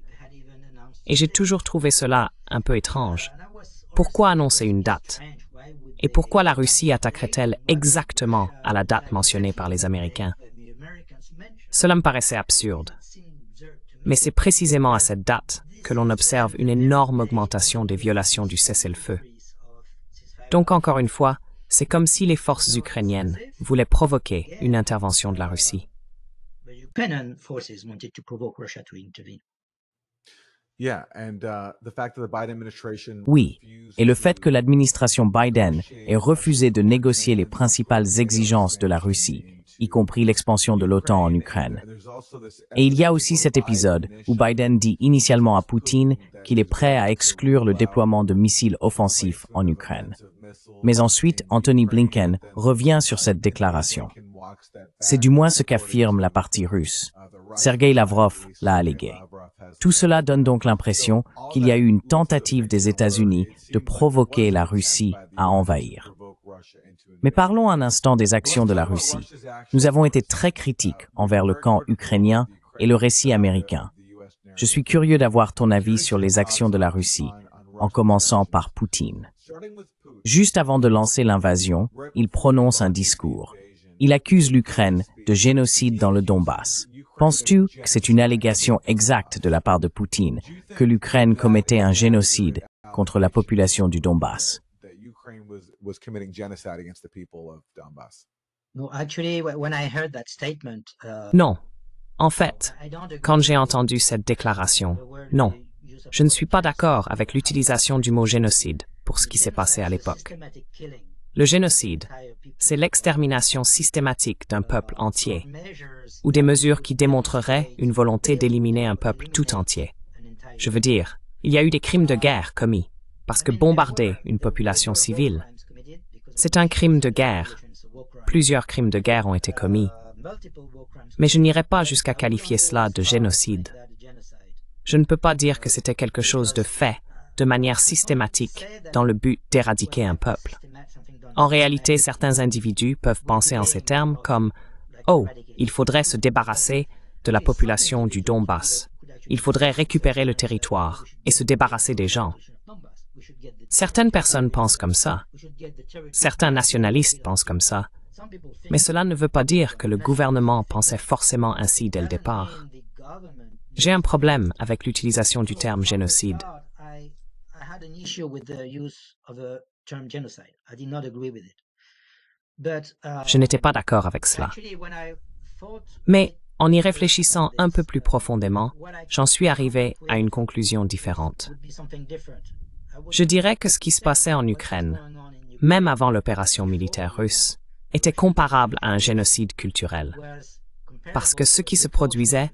Et j'ai toujours trouvé cela un peu étrange. Pourquoi annoncer une date? Et pourquoi la Russie attaquerait-elle exactement à la date mentionnée par les Américains? Cela me paraissait absurde. Mais c'est précisément à cette date que l'on observe une énorme augmentation des violations du cessez-le-feu. Donc encore une fois, c'est comme si les forces ukrainiennes voulaient provoquer une intervention de la Russie. Oui, et le fait que l'administration Biden ait refusé de négocier les principales exigences de la Russie, y compris l'expansion de l'OTAN en Ukraine. Et il y a aussi cet épisode où Biden dit initialement à Poutine qu'il est prêt à exclure le déploiement de missiles offensifs en Ukraine. Mais ensuite, Anthony Blinken revient sur cette déclaration. C'est du moins ce qu'affirme la partie russe. Sergei Lavrov l'a allégué. Tout cela donne donc l'impression qu'il y a eu une tentative des États-Unis de provoquer la Russie à envahir. Mais parlons un instant des actions de la Russie. Nous avons été très critiques envers le camp ukrainien et le récit américain. Je suis curieux d'avoir ton avis sur les actions de la Russie, en commençant par Poutine. Juste avant de lancer l'invasion, il prononce un discours. Il accuse l'Ukraine de génocide dans le Donbass. Penses-tu que c'est une allégation exacte de la part de Poutine que l'Ukraine commettait un génocide contre la population du Donbass? Non. En fait, quand j'ai entendu cette déclaration, non. Je ne suis pas d'accord avec l'utilisation du mot génocide pour ce qui s'est passé à l'époque. Le génocide, c'est l'extermination systématique d'un peuple entier, ou des mesures qui démontreraient une volonté d'éliminer un peuple tout entier. Je veux dire, il y a eu des crimes de guerre commis, parce que bombarder une population civile, c'est un crime de guerre. Plusieurs crimes de guerre ont été commis, mais je n'irai pas jusqu'à qualifier cela de génocide. Je ne peux pas dire que c'était quelque chose de fait, de manière systématique, dans le but d'éradiquer un peuple. En réalité, certains individus peuvent penser en ces termes comme oh, il faudrait se débarrasser de la population du Donbass. Il faudrait récupérer le territoire et se débarrasser des gens. Certaines personnes pensent comme ça. Certains nationalistes pensent comme ça. Mais cela ne veut pas dire que le gouvernement pensait forcément ainsi dès le départ. J'ai un problème avec l'utilisation du terme génocide. Je n'étais pas d'accord avec cela. Mais en y réfléchissant un peu plus profondément, j'en suis arrivé à une conclusion différente. Je dirais que ce qui se passait en Ukraine, même avant l'opération militaire russe, était comparable à un génocide culturel. Parce que ce qui se produisait,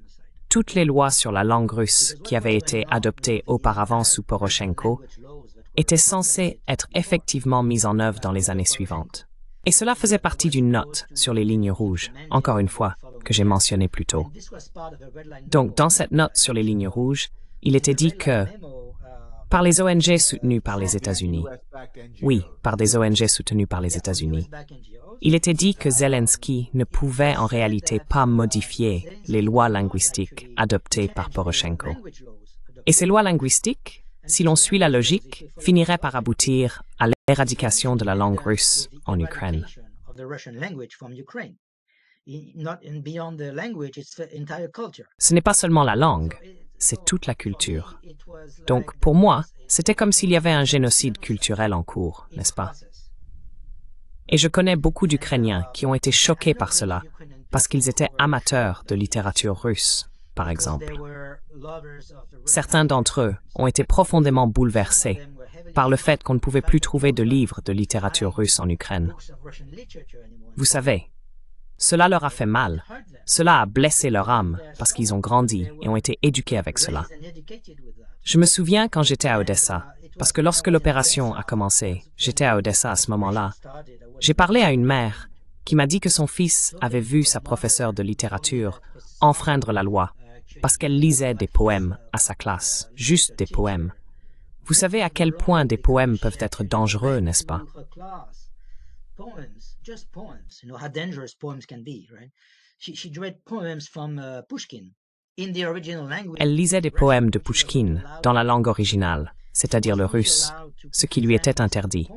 toutes les lois sur la langue russe qui avaient été adoptées auparavant sous Poroshenko étaient censées être effectivement mises en œuvre dans les années suivantes. Et cela faisait partie d'une note sur les lignes rouges, encore une fois, que j'ai mentionné plus tôt. Donc, dans cette note sur les lignes rouges, il était dit que, par les ONG soutenues par les États-Unis, oui, par des ONG soutenues par les États-Unis, il était dit que Zelensky ne pouvait en réalité pas modifier les lois linguistiques adoptées par Poroshenko. Et ces lois linguistiques, si l'on suit la logique, finiraient par aboutir à l'éradication de la langue russe en Ukraine. Ce n'est pas seulement la langue, c'est toute la culture. Donc, pour moi, c'était comme s'il y avait un génocide culturel en cours, n'est-ce pas? Et je connais beaucoup d'Ukrainiens qui ont été choqués par cela, parce qu'ils étaient amateurs de littérature russe, par exemple. Certains d'entre eux ont été profondément bouleversés par le fait qu'on ne pouvait plus trouver de livres de littérature russe en Ukraine. Vous savez, cela leur a fait mal. Cela a blessé leur âme parce qu'ils ont grandi et ont été éduqués avec cela. Je me souviens quand j'étais à Odessa, parce que lorsque l'opération a commencé, j'étais à Odessa à ce moment-là, j'ai parlé à une mère qui m'a dit que son fils avait vu sa professeure de littérature enfreindre la loi parce qu'elle lisait des poèmes à sa classe, juste des poèmes. Vous savez à quel point des poèmes peuvent être dangereux, n'est-ce pas? Elle lisait des poèmes de Pouchkine dans la langue originale, c'est-à-dire le russe, ce qui lui était interdit.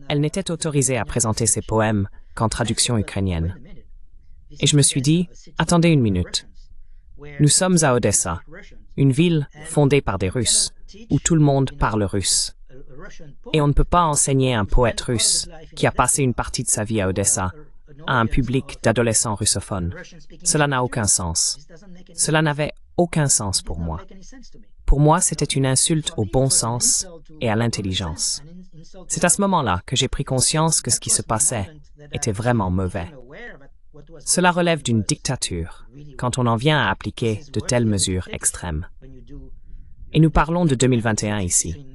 Elle n'était autorisée à présenter ses poèmes qu'en traduction ukrainienne. Et je me suis dit, attendez une minute. Nous sommes à Odessa, une ville fondée par des Russes, où tout le monde parle russe. Et on ne peut pas enseigner un poète russe qui a passé une partie de sa vie à Odessa à un public d'adolescents russophones. Cela n'a aucun sens. Cela n'avait aucun sens pour moi. Pour moi, c'était une insulte au bon sens et à l'intelligence. C'est à ce moment-là que j'ai pris conscience que ce qui se passait était vraiment mauvais. Cela relève d'une dictature quand on en vient à appliquer de telles mesures extrêmes. Et nous parlons de 2021 ici,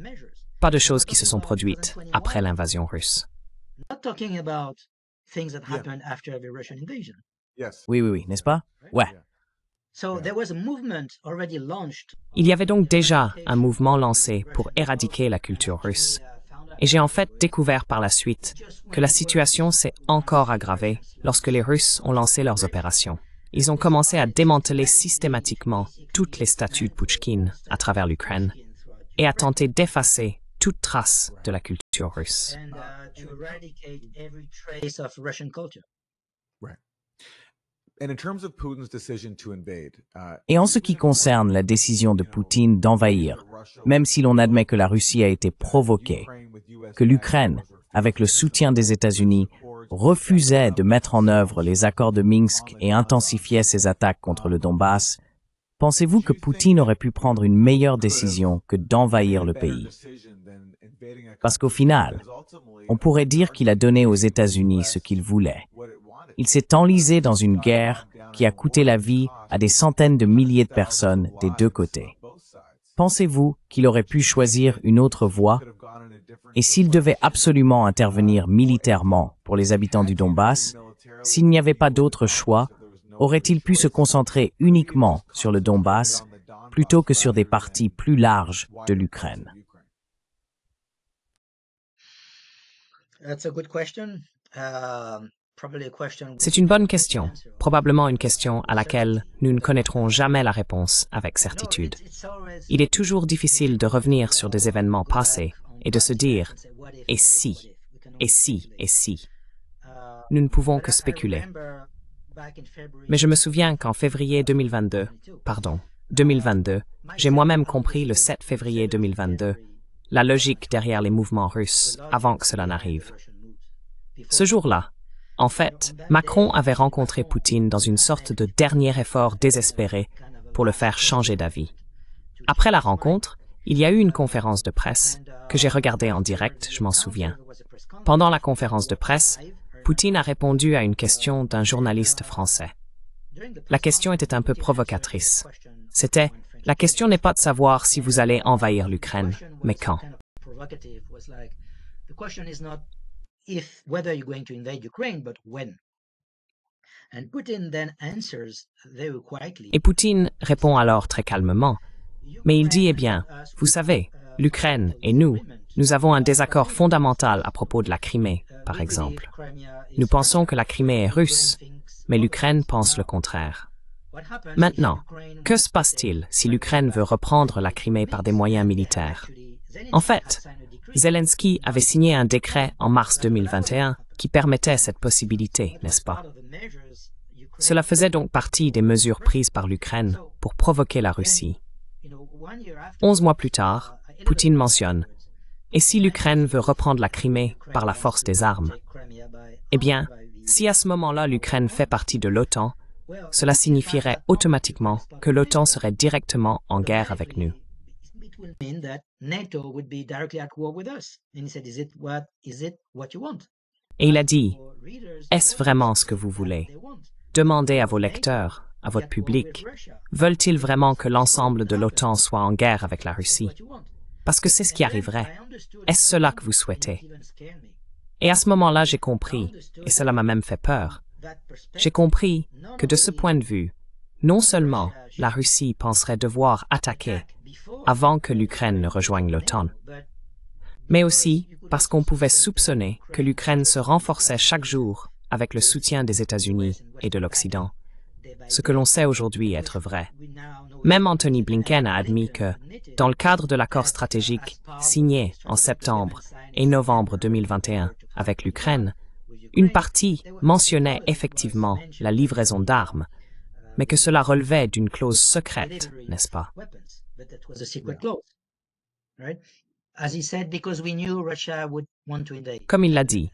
pas de choses qui se sont produites après l'invasion russe. Oui, n'est-ce pas? Ouais. Il y avait donc déjà un mouvement lancé pour éradiquer la culture russe. Et j'ai en fait découvert par la suite que la situation s'est encore aggravée lorsque les Russes ont lancé leurs opérations. Ils ont commencé à démanteler systématiquement toutes les statues de Pouchkine à travers l'Ukraine et à tenter d'effacer toute trace de la culture russe. Et en ce qui concerne la décision de Poutine d'envahir, même si l'on admet que la Russie a été provoquée, que l'Ukraine, avec le soutien des États-Unis, refusait de mettre en œuvre les accords de Minsk et intensifiait ses attaques contre le Donbass, pensez-vous que Poutine aurait pu prendre une meilleure décision que d'envahir le pays? Parce qu'au final, on pourrait dire qu'il a donné aux États-Unis ce qu'ils voulaient. Il s'est enlisé dans une guerre qui a coûté la vie à des centaines de milliers de personnes des deux côtés. Pensez-vous qu'il aurait pu choisir une autre voie? Et s'il devait absolument intervenir militairement pour les habitants du Donbass, s'il n'y avait pas d'autre choix, aurait-il pu se concentrer uniquement sur le Donbass plutôt que sur des parties plus larges de l'Ukraine? That's a good question. C'est une bonne question, probablement une question à laquelle nous ne connaîtrons jamais la réponse avec certitude. Il est toujours difficile de revenir sur des événements passés et de se dire « et si, et si, et si ». Nous ne pouvons que spéculer. Mais je me souviens qu'en février 2022, j'ai moi-même compris le 7 février 2022 la logique derrière les mouvements russes avant que cela n'arrive. Ce jour-là, en fait, Macron avait rencontré Poutine dans une sorte de dernier effort désespéré pour le faire changer d'avis. Après la rencontre, il y a eu une conférence de presse que j'ai regardée en direct, je m'en souviens. Pendant la conférence de presse, Poutine a répondu à une question d'un journaliste français. La question était un peu provocatrice. C'était « La question n'est pas de savoir si vous allez envahir l'Ukraine, mais quand ?» Et Poutine répond alors très calmement. Mais il dit, eh bien, vous savez, l'Ukraine et nous avons un désaccord fondamental à propos de la Crimée, par exemple. Nous pensons que la Crimée est russe, mais l'Ukraine pense le contraire. Maintenant, que se passe-t-il si l'Ukraine veut reprendre la Crimée par des moyens militaires? En fait, Zelensky avait signé un décret en mars 2021 qui permettait cette possibilité, n'est-ce pas? Cela faisait donc partie des mesures prises par l'Ukraine pour provoquer la Russie. 11 mois plus tard, Poutine mentionne « Et si l'Ukraine veut reprendre la Crimée par la force des armes ?» Eh bien, si à ce moment-là l'Ukraine fait partie de l'OTAN, cela signifierait automatiquement que l'OTAN serait directement en guerre avec nous. Et il a dit « Est-ce vraiment ce que vous voulez? Demandez à vos lecteurs, à votre public, veulent-ils vraiment que l'ensemble de l'OTAN soit en guerre avec la Russie? Parce que c'est ce qui arriverait. Est-ce cela que vous souhaitez? » Et à ce moment-là, j'ai compris, et cela m'a même fait peur. J'ai compris que de ce point de vue, non seulement la Russie penserait devoir attaquer avant que l'Ukraine ne rejoigne l'OTAN, mais aussi parce qu'on pouvait soupçonner que l'Ukraine se renforçait chaque jour avec le soutien des États-Unis et de l'Occident, ce que l'on sait aujourd'hui être vrai. Même Anthony Blinken a admis que, dans le cadre de l'accord stratégique signé en septembre et novembre 2021 avec l'Ukraine, une partie mentionnait effectivement la livraison d'armes, mais que cela relevait d'une clause secrète, n'est-ce pas? Comme il l'a dit,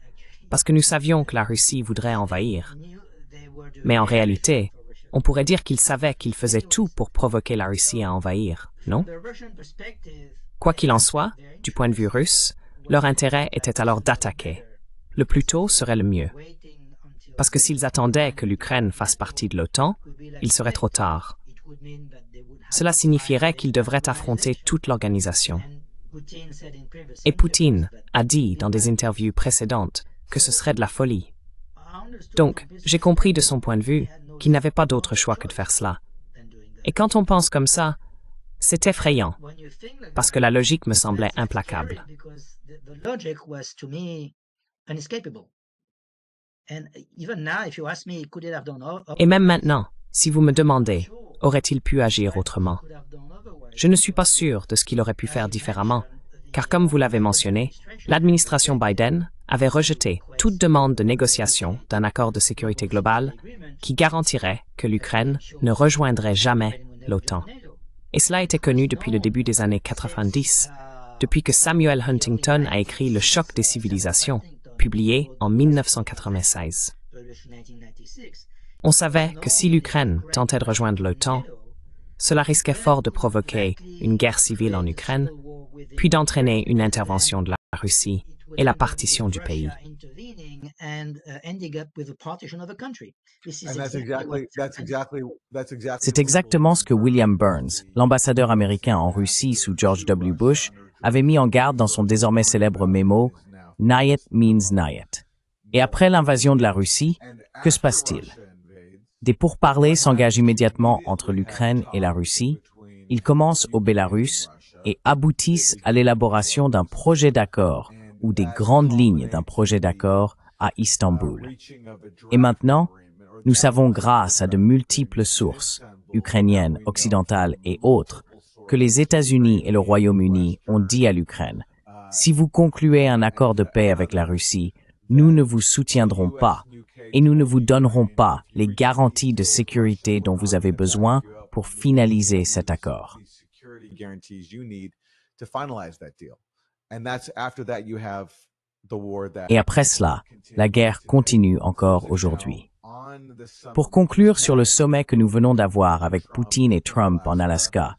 parce que nous savions que la Russie voudrait envahir. Mais en réalité, on pourrait dire qu'ils savaient qu'ils faisaient tout pour provoquer la Russie à envahir, non? Quoi qu'il en soit, du point de vue russe, leur intérêt était alors d'attaquer. Le plus tôt serait le mieux. Parce que s'ils attendaient que l'Ukraine fasse partie de l'OTAN, il serait trop tard. Cela signifierait qu'ils devraient affronter toute l'organisation. Et Poutine a dit dans des interviews précédentes que ce serait de la folie. Donc, j'ai compris de son point de vue qu'il n'avait pas d'autre choix que de faire cela. Et quand on pense comme ça, c'est effrayant, parce que la logique me semblait implacable. Et même maintenant, si vous me demandez, aurait-il pu agir autrement? Je ne suis pas sûr de ce qu'il aurait pu faire différemment, car comme vous l'avez mentionné, l'administration Biden avait rejeté toute demande de négociation d'un accord de sécurité globale qui garantirait que l'Ukraine ne rejoindrait jamais l'OTAN. Et cela était connu depuis le début des années 90, depuis que Samuel Huntington a écrit Le choc des civilisations, publié en 1996. On savait que si l'Ukraine tentait de rejoindre l'OTAN, cela risquait fort de provoquer une guerre civile en Ukraine, puis d'entraîner une intervention de la Russie et la partition du pays. C'est exactement ce que William Burns, l'ambassadeur américain en Russie sous George W. Bush, avait mis en garde dans son désormais célèbre mémo « Nyet means Nyet ». Et après l'invasion de la Russie, que se passe-t-il? Des pourparlers s'engagent immédiatement entre l'Ukraine et la Russie. Ils commencent au Bélarus et aboutissent à l'élaboration d'un projet d'accord ou des grandes lignes d'un projet d'accord à Istanbul. Et maintenant, nous savons grâce à de multiples sources, ukrainiennes, occidentales et autres, que les États-Unis et le Royaume-Uni ont dit à l'Ukraine, « Si vous concluez un accord de paix avec la Russie, nous ne vous soutiendrons pas et nous ne vous donnerons pas les garanties de sécurité dont vous avez besoin pour finaliser cet accord. » Et après cela, la guerre continue encore aujourd'hui. Pour conclure sur le sommet que nous venons d'avoir avec Poutine et Trump en Alaska,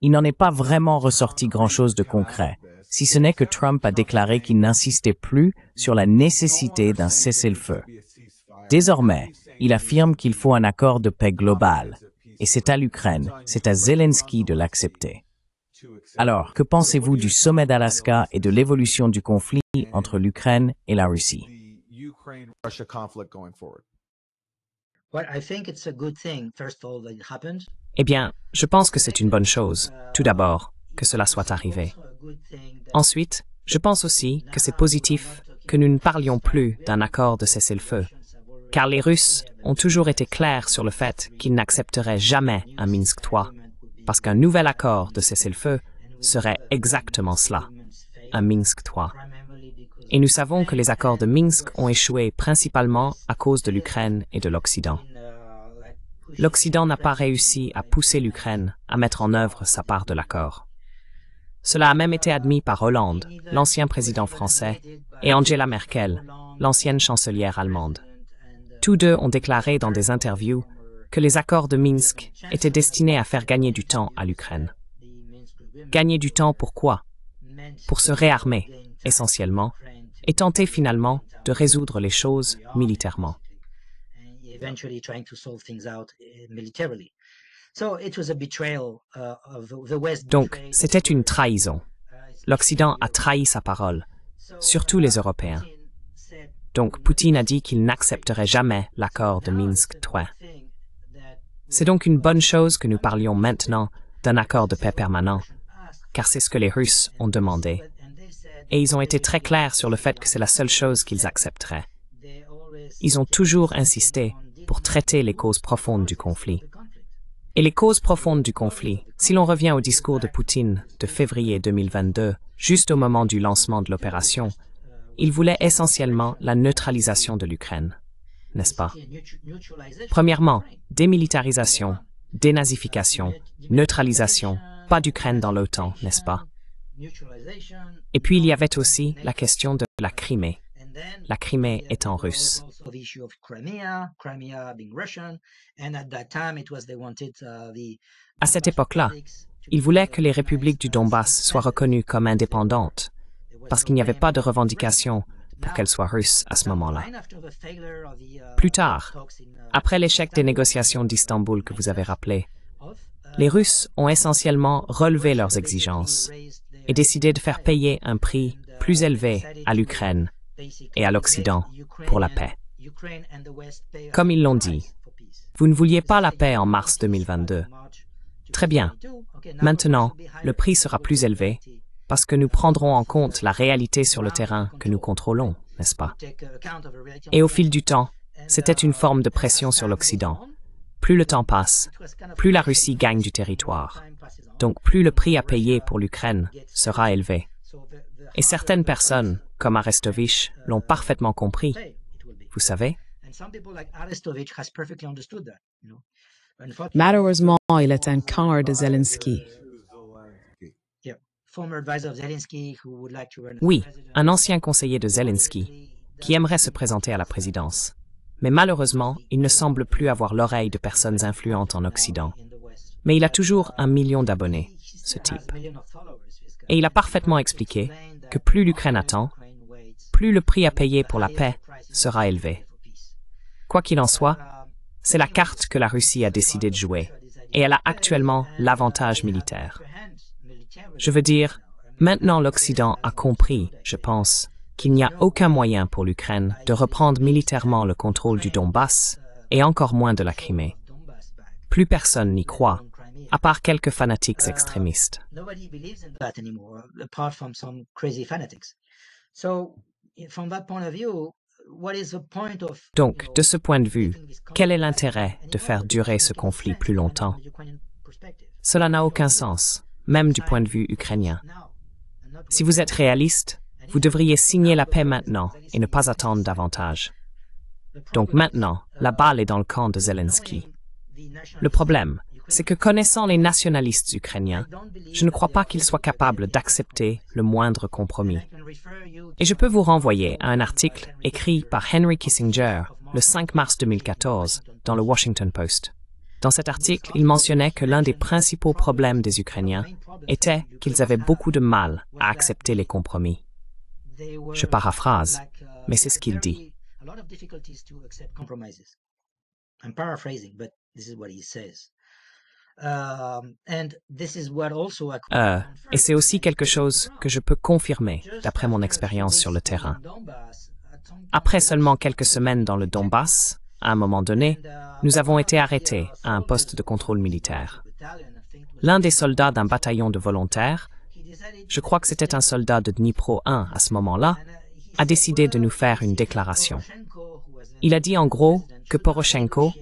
il n'en est pas vraiment ressorti grand-chose de concret, si ce n'est que Trump a déclaré qu'il n'insistait plus sur la nécessité d'un cessez-le-feu. Désormais, il affirme qu'il faut un accord de paix global, et c'est à l'Ukraine, c'est à Zelensky de l'accepter. Alors, que pensez-vous du sommet d'Alaska et de l'évolution du conflit entre l'Ukraine et la Russie? Eh bien, je pense que c'est une bonne chose, tout d'abord, que cela soit arrivé. Ensuite, je pense aussi que c'est positif que nous ne parlions plus d'un accord de cessez-le-feu, car les Russes ont toujours été clairs sur le fait qu'ils n'accepteraient jamais un Minsk III, parce qu'un nouvel accord de cessez-le-feu serait exactement cela, un Minsk III. Et nous savons que les accords de Minsk ont échoué principalement à cause de l'Ukraine et de l'Occident. L'Occident n'a pas réussi à pousser l'Ukraine à mettre en œuvre sa part de l'accord. Cela a même été admis par Hollande, l'ancien président français, et Angela Merkel, l'ancienne chancelière allemande. Tous deux ont déclaré dans des interviews que les accords de Minsk étaient destinés à faire gagner du temps à l'Ukraine. Gagner du temps pour quoi? Pour se réarmer, essentiellement, et tenter finalement de résoudre les choses militairement. Donc, c'était une trahison. L'Occident a trahi sa parole, surtout les Européens. Donc, Poutine a dit qu'il n'accepterait jamais l'accord de Minsk III. C'est donc une bonne chose que nous parlions maintenant d'un accord de paix permanent, car c'est ce que les Russes ont demandé. Et ils ont été très clairs sur le fait que c'est la seule chose qu'ils accepteraient. Ils ont toujours insisté pour traiter les causes profondes du conflit. Et les causes profondes du conflit, si l'on revient au discours de Poutine de février 2022, juste au moment du lancement de l'opération, il voulait essentiellement la neutralisation de l'Ukraine, n'est-ce pas? Premièrement, démilitarisation, dénazification, neutralisation, pas d'Ukraine dans l'OTAN, n'est-ce pas? Et puis il y avait aussi la question de la Crimée. La Crimée étant russe. À cette époque-là, il voulait que les républiques du Donbass soient reconnues comme indépendantes, parce qu'il n'y avait pas de revendication pour qu'elles soient russes à ce moment-là. Plus tard, après l'échec des négociations d'Istanbul que vous avez rappelé, les Russes ont essentiellement relevé leurs exigences et décidé de faire payer un prix plus élevé à l'Ukraine et à l'Occident pour la paix. Comme ils l'ont dit, vous ne vouliez pas la paix en mars 2022. Très bien. Maintenant, le prix sera plus élevé parce que nous prendrons en compte la réalité sur le terrain que nous contrôlons, n'est-ce pas? Et au fil du temps, c'était une forme de pression sur l'Occident. Plus le temps passe, plus la Russie gagne du territoire. Donc plus le prix à payer pour l'Ukraine sera élevé. Et certaines personnes, comme Arestovitch, l'ont parfaitement compris. Vous savez? Malheureusement, il est un camp de Zelensky. Oui, un ancien conseiller de Zelensky, qui aimerait se présenter à la présidence. Mais malheureusement, il ne semble plus avoir l'oreille de personnes influentes en Occident. Mais il a toujours 1 million d'abonnés, ce type. Et il a parfaitement expliqué que plus l'Ukraine attend, plus le prix à payer pour la paix sera élevé. Quoi qu'il en soit, c'est la carte que la Russie a décidé de jouer, et elle a actuellement l'avantage militaire. Je veux dire, maintenant l'Occident a compris, je pense, qu'il n'y a aucun moyen pour l'Ukraine de reprendre militairement le contrôle du Donbass, et encore moins de la Crimée. Plus personne n'y croit, à part quelques fanatiques extrémistes. Donc, de ce point de vue, quel est l'intérêt de faire durer ce conflit plus longtemps? Cela n'a aucun sens, même du point de vue ukrainien. Si vous êtes réaliste, vous devriez signer la paix maintenant et ne pas attendre davantage. Donc maintenant, la balle est dans le camp de Zelensky. Le problème, c'est que connaissant les nationalistes ukrainiens, je ne crois pas qu'ils soient capables d'accepter le moindre compromis. Et je peux vous renvoyer à un article écrit par Henry Kissinger le 5 mars 2014 dans le Washington Post. Dans cet article, il mentionnait que l'un des principaux problèmes des Ukrainiens était qu'ils avaient beaucoup de mal à accepter les compromis. Je paraphrase, mais c'est ce qu'il dit. Et c'est aussi quelque chose que je peux confirmer d'après mon expérience sur le terrain. Après seulement quelques semaines dans le Donbass, à un moment donné, nous avons été arrêtés à un poste de contrôle militaire. L'un des soldats d'un bataillon de volontaires, je crois que c'était un soldat de Dnipro 1 à ce moment-là, a décidé de nous faire une déclaration. Il a dit en gros que Poroshenko,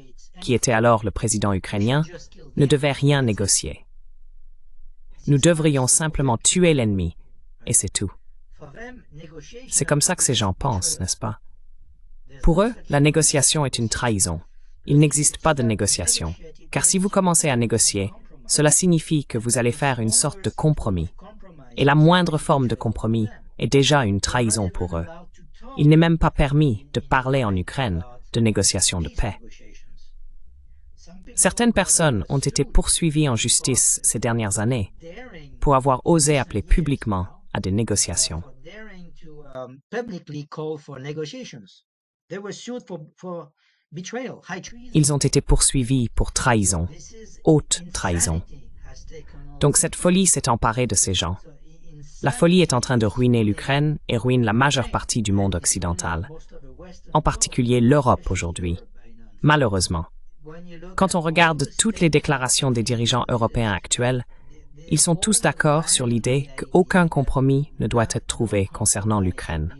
qui était alors le président ukrainien, ne devait rien négocier. Nous devrions simplement tuer l'ennemi, et c'est tout. C'est comme ça que ces gens pensent, n'est-ce pas? Pour eux, la négociation est une trahison. Il n'existe pas de négociation, car si vous commencez à négocier, cela signifie que vous allez faire une sorte de compromis. Et la moindre forme de compromis est déjà une trahison pour eux. Il n'est même pas permis de parler en Ukraine de négociation de paix. Certaines personnes ont été poursuivies en justice ces dernières années pour avoir osé appeler publiquement à des négociations. Ils ont été poursuivis pour trahison, haute trahison. Donc cette folie s'est emparée de ces gens. La folie est en train de ruiner l'Ukraine et ruine la majeure partie du monde occidental, en particulier l'Europe aujourd'hui, malheureusement. Quand on regarde toutes les déclarations des dirigeants européens actuels, ils sont tous d'accord sur l'idée qu'aucun compromis ne doit être trouvé concernant l'Ukraine.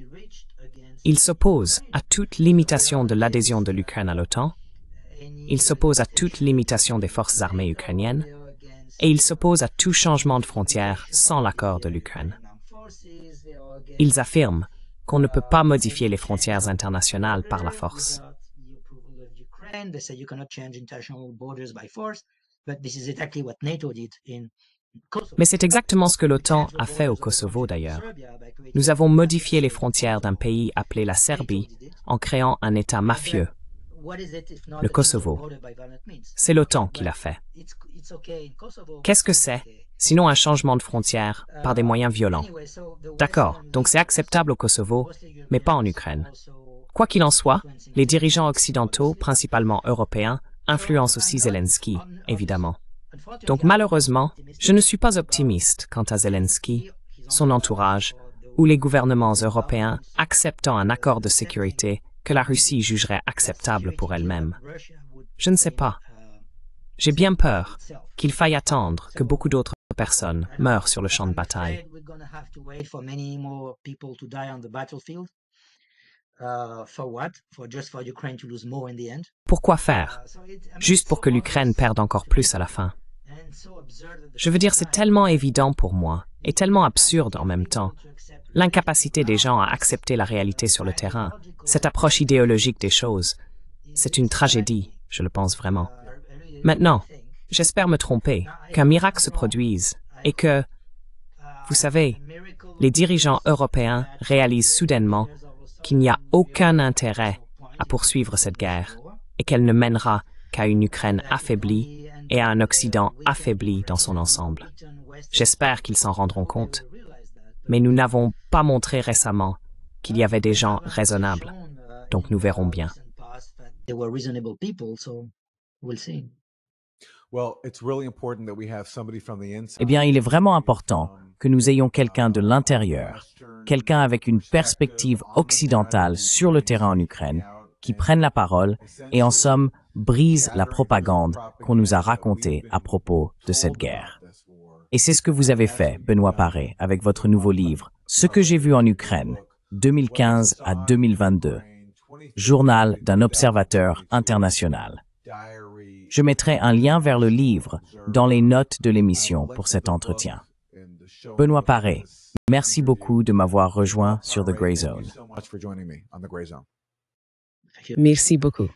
Ils s'opposent à toute limitation de l'adhésion de l'Ukraine à l'OTAN, ils s'opposent à toute limitation des forces armées ukrainiennes, et ils s'opposent à tout changement de frontières sans l'accord de l'Ukraine. Ils affirment qu'on ne peut pas modifier les frontières internationales par la force. Mais c'est exactement ce que l'OTAN a fait au Kosovo d'ailleurs. Nous avons modifié les frontières d'un pays appelé la Serbie en créant un État mafieux, le Kosovo. C'est l'OTAN qui l'a fait. Qu'est-ce que c'est, sinon un changement de frontières par des moyens violents? D'accord, donc c'est acceptable au Kosovo, mais pas en Ukraine. Quoi qu'il en soit, les dirigeants occidentaux, principalement européens, influencent aussi Zelensky, évidemment. Donc malheureusement, je ne suis pas optimiste quant à Zelensky, son entourage, ou les gouvernements européens acceptant un accord de sécurité que la Russie jugerait acceptable pour elle-même. Je ne sais pas. J'ai bien peur qu'il faille attendre que beaucoup d'autres personnes meurent sur le champ de bataille. Pourquoi faire? Juste pour que l'Ukraine perde encore plus à la fin. Je veux dire, c'est tellement évident pour moi, et tellement absurde en même temps. L'incapacité des gens à accepter la réalité sur le terrain, cette approche idéologique des choses, c'est une tragédie, je le pense vraiment. Maintenant, j'espère me tromper, qu'un miracle se produise, et que, vous savez, les dirigeants européens réalisent soudainement qu'il n'y a aucun intérêt à poursuivre cette guerre, et qu'elle ne mènera qu'à une Ukraine affaiblie et à un Occident affaibli dans son ensemble. J'espère qu'ils s'en rendront compte. Mais nous n'avons pas montré récemment qu'il y avait des gens raisonnables, donc nous verrons bien. Eh bien, il est vraiment important que nous ayons quelqu'un de l'intérieur, quelqu'un avec une perspective occidentale sur le terrain en Ukraine, qui prenne la parole et, en somme, brise la propagande qu'on nous a racontée à propos de cette guerre. Et c'est ce que vous avez fait, Benoît Paré, avec votre nouveau livre, Ce que j'ai vu en Ukraine, 2015 à 2022. Journal d'un observateur international. Je mettrai un lien vers le livre dans les notes de l'émission pour cet entretien. Benoît Paré, merci beaucoup de m'avoir rejoint sur The Gray Zone. Merci beaucoup.